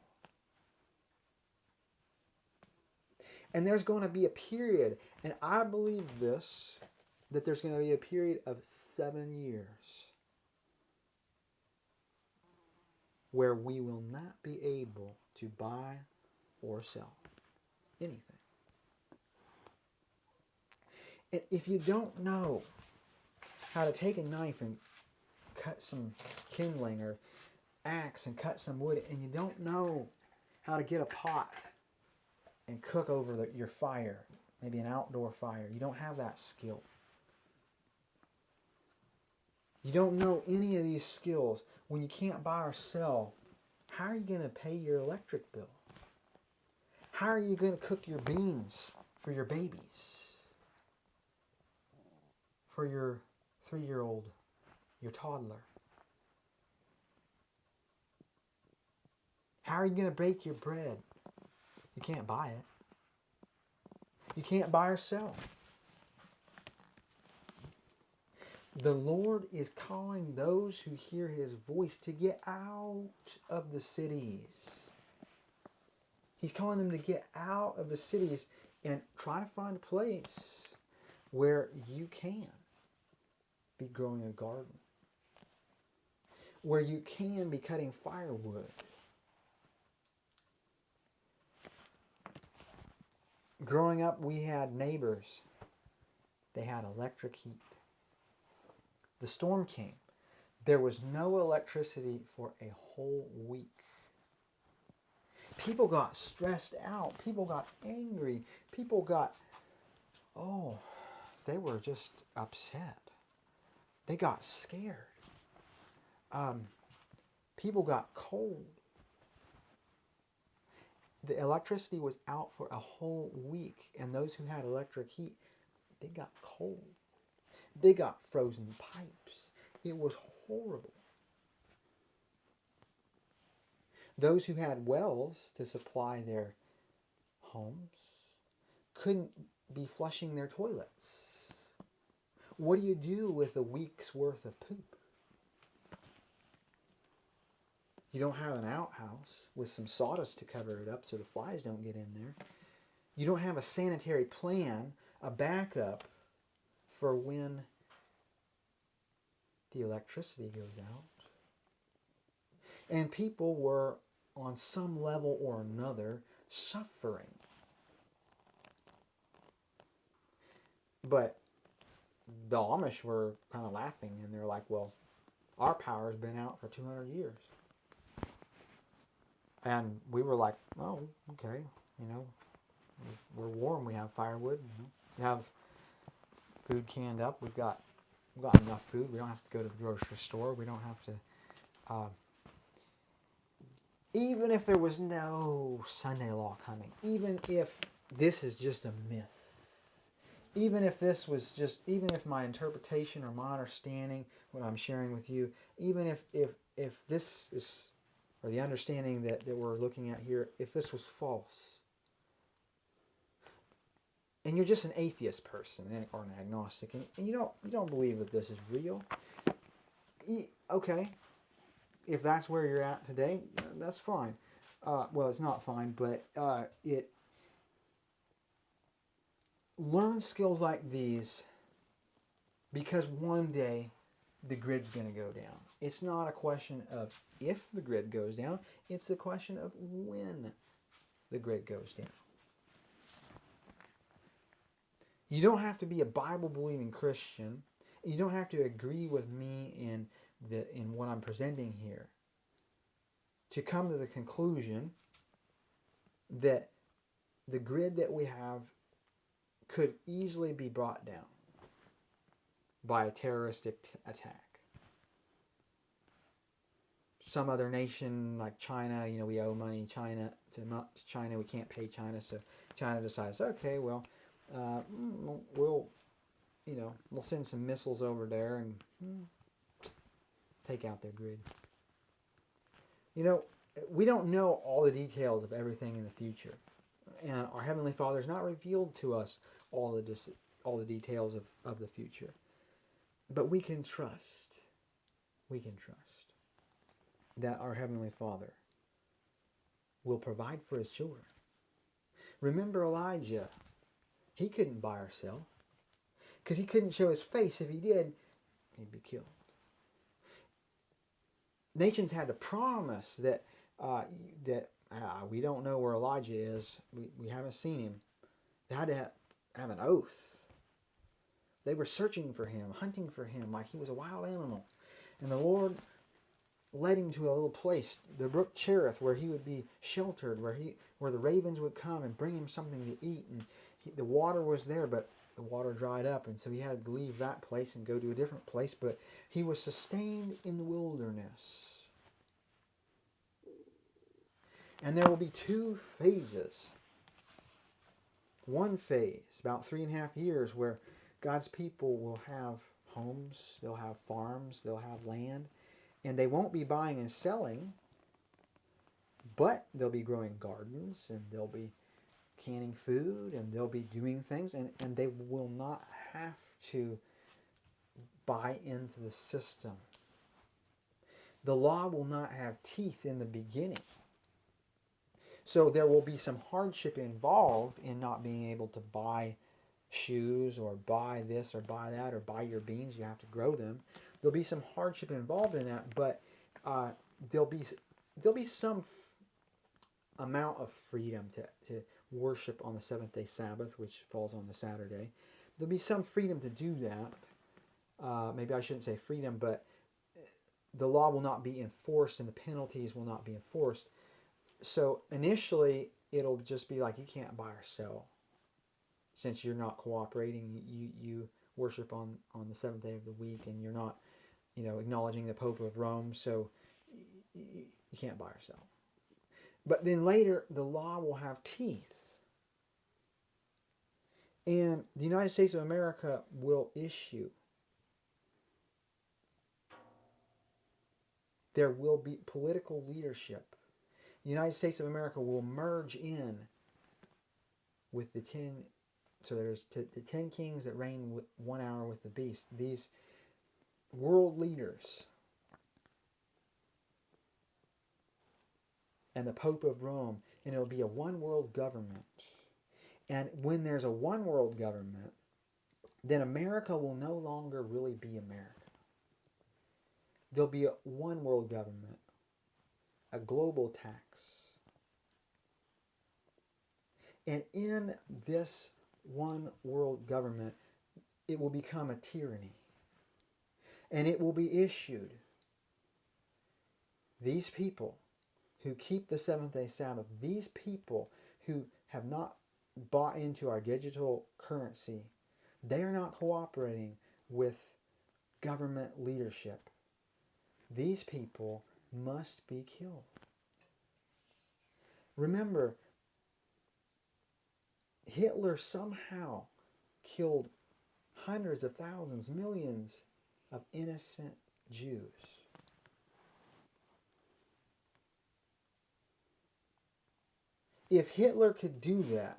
And there's going to be a period, and I believe this, that there's going to be a period of 7 years where we will not be able to buy or sell anything. And if you don't know how to take a knife and cut some kindling or axe and cut some wood, and you don't know how to get a pot and cook over your fire, maybe an outdoor fire, you don't have that skill. You don't know any of these skills. When you can't buy or sell, how are you going to pay your electric bill? How are you going to cook your beans for your babies? For your 3-year-old, your toddler? How are you going to bake your bread? You can't buy it. You can't buy or sell. The Lord is calling those who hear his voice to get out of the cities. He's calling them to get out of the cities and try to find a place where you can be growing a garden, where you can be cutting firewood. Growing up, we had neighbors. They had electric heat. The storm came. There was no electricity for a whole week. People got stressed out. People got angry. People got, they were just upset. They got scared. People got cold. The electricity was out for a whole week, and those who had electric heat, they got cold. They got frozen pipes. It was horrible. Those who had wells to supply their homes couldn't be flushing their toilets. What do you do with a week's worth of poop? You don't have an outhouse with some sawdust to cover it up so the flies don't get in there. You don't have a sanitary plan, a backup for when the electricity goes out. And people were, on some level or another, suffering. But the Amish were kind of laughing, and they're like, well, our power's been out for 200 years. And we were like, oh, okay, we're warm, we have firewood, we have food canned up, we've got enough food, we don't have to go to the grocery store, we don't have to, even if there was no Sunday law coming, even if this is just a myth, even if this was just, even if my interpretation or my understanding, what I'm sharing with you, even if this is, or the understanding that we're looking at here, if this was false, and you're just an atheist person or an agnostic, and you don't believe that this is real, okay, if that's where you're at today, that's fine. Well, it's not fine, but it learn skills like these, because one day the grid's going to go down. It's not a question of if the grid goes down, it's a question of when the grid goes down. You don't have to be a Bible-believing Christian. You don't have to agree with me in what I'm presenting here to come to the conclusion that the grid that we have could easily be brought down by a terroristic attack. Some other nation like China, we owe money to China, we can't pay China, so China decides, okay, well, we'll send some missiles over there and take out their grid. We don't know all the details of everything in the future, and our Heavenly Father has not revealed to us all the details of the future. But we can trust that our Heavenly Father will provide for His children. Remember Elijah. He couldn't buy or sell because he couldn't show his face. If he did, he'd be killed. Nations had to promise that we don't know where Elijah is. We haven't seen him. They had to have an oath. They were searching for him, hunting for him like he was a wild animal. And the Lord led him to a little place, the brook Cherith, where he would be sheltered, where the ravens would come and bring him something to eat. And the water was there, but the water dried up, and so he had to leave that place and go to a different place. But he was sustained in the wilderness. And there will be two phases. One phase, about 3.5 years, where God's people will have homes, they'll have farms, they'll have land, and they won't be buying and selling, but they'll be growing gardens, and they'll be canning food, and they'll be doing things, and they will not have to buy into the system. The law will not have teeth in the beginning. So there will be some hardship involved in not being able to buy shoes or buy this or buy that or buy your beans. You have to grow them. There'll be some hardship involved in that, but there'll be some amount of freedom to worship on the seventh-day Sabbath, which falls on the Saturday. There'll be some freedom to do that. Maybe I shouldn't say freedom, but the law will not be enforced and the penalties will not be enforced. So initially, it'll just be like you can't buy or sell. Since you're not cooperating, you worship on the seventh day of the week, and you're not, acknowledging the Pope of Rome, so you can't buy or sell. But then later, the law will have teeth. And the United States of America will issue. There will be political leadership. The United States of America will merge in with the 10. So there's the 10 kings that reign 1 hour with the beast. These world leaders and the Pope of Rome, and it'll be a one world government. And when there's a one world government, then America will no longer really be America. There'll be a one world government, a global tax. And in this one world government, it will become a tyranny. And it will be issued. These people who keep the seventh-day Sabbath, these people who have not bought into our digital currency, they are not cooperating with government leadership. These people must be killed. Remember, Hitler somehow killed hundreds of thousands, millions of innocent Jews. If Hitler could do that,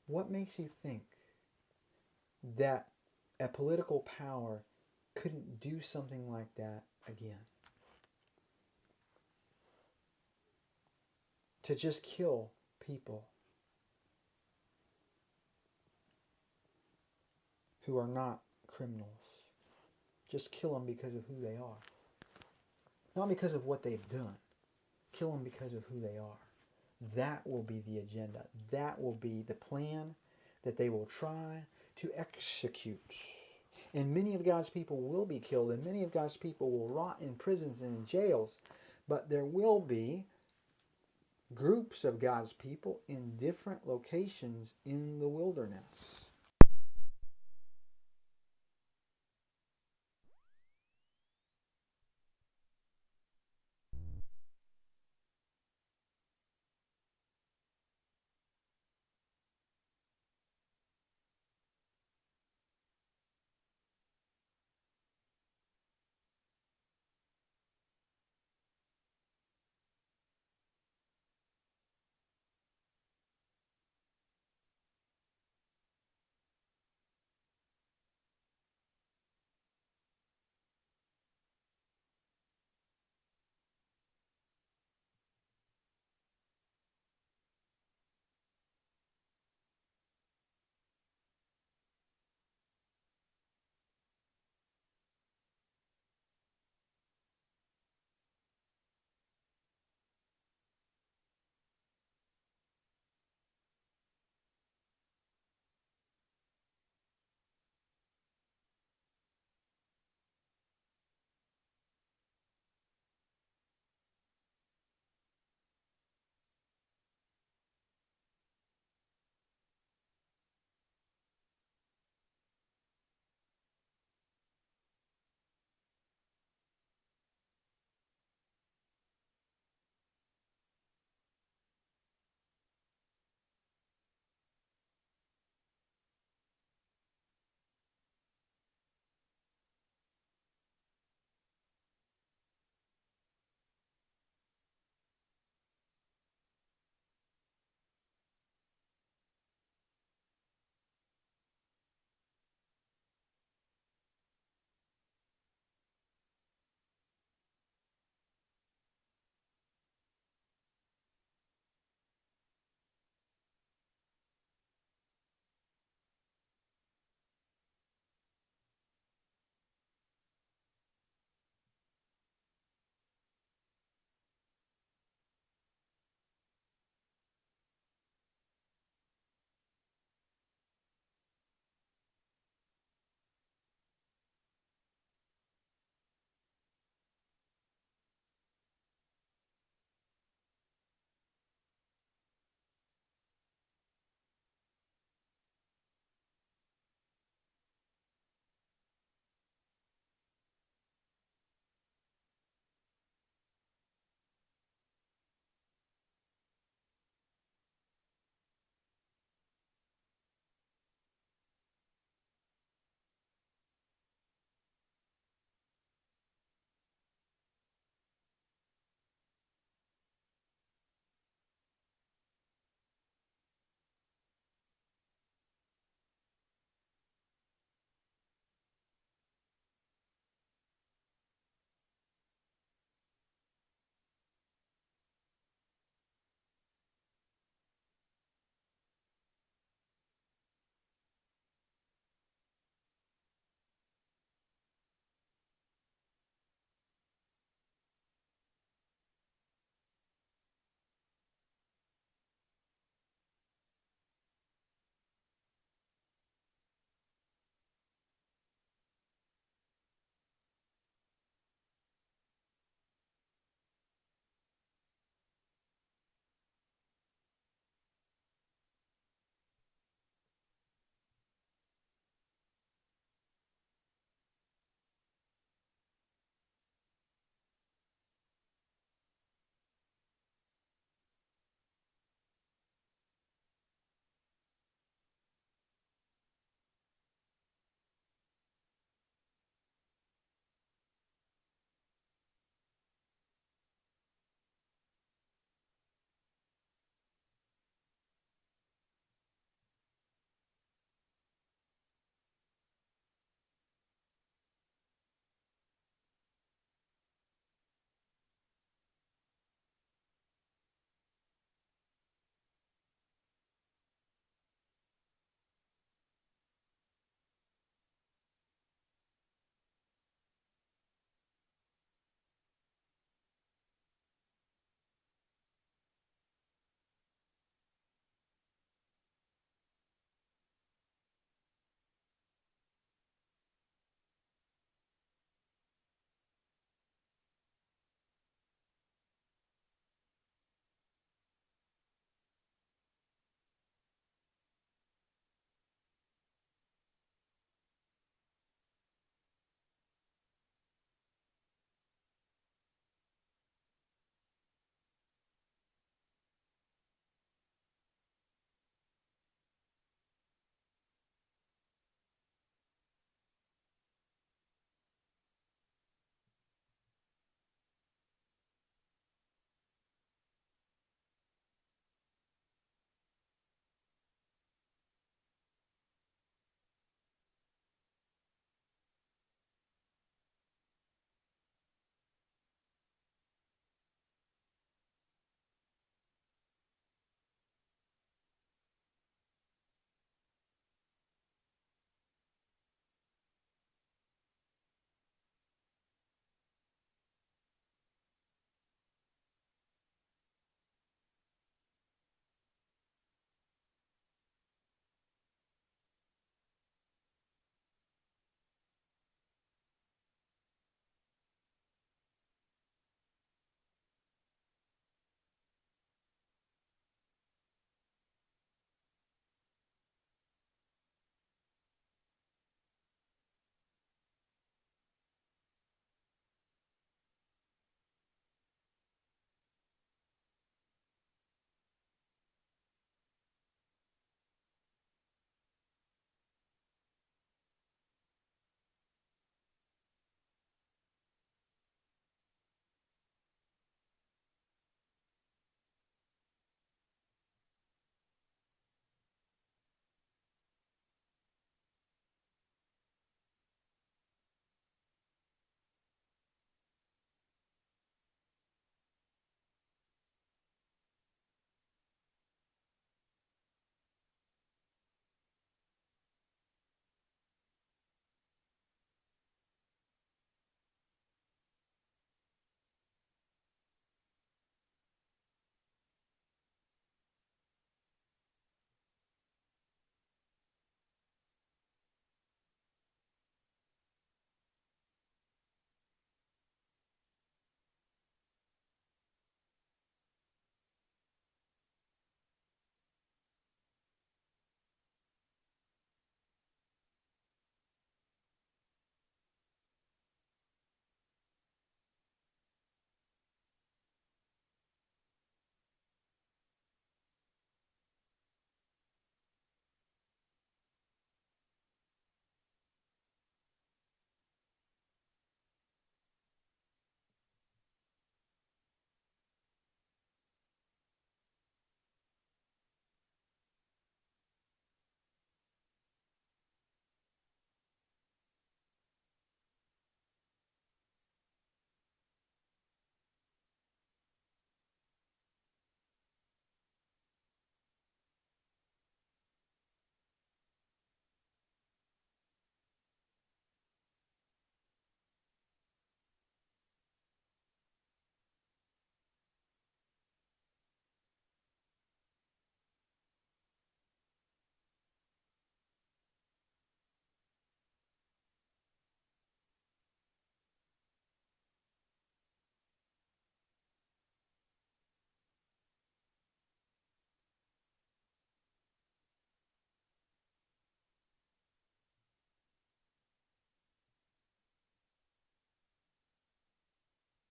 what makes you think that a political power couldn't do something like that again? To just kill people who are not criminals. Just kill them because of who they are. Not because of what they've done. Kill them because of who they are. That will be the agenda. That will be the plan that they will try to execute. And many of God's people will be killed, and many of God's people will rot in prisons and in jails. But there will be groups of God's people in different locations in the wilderness.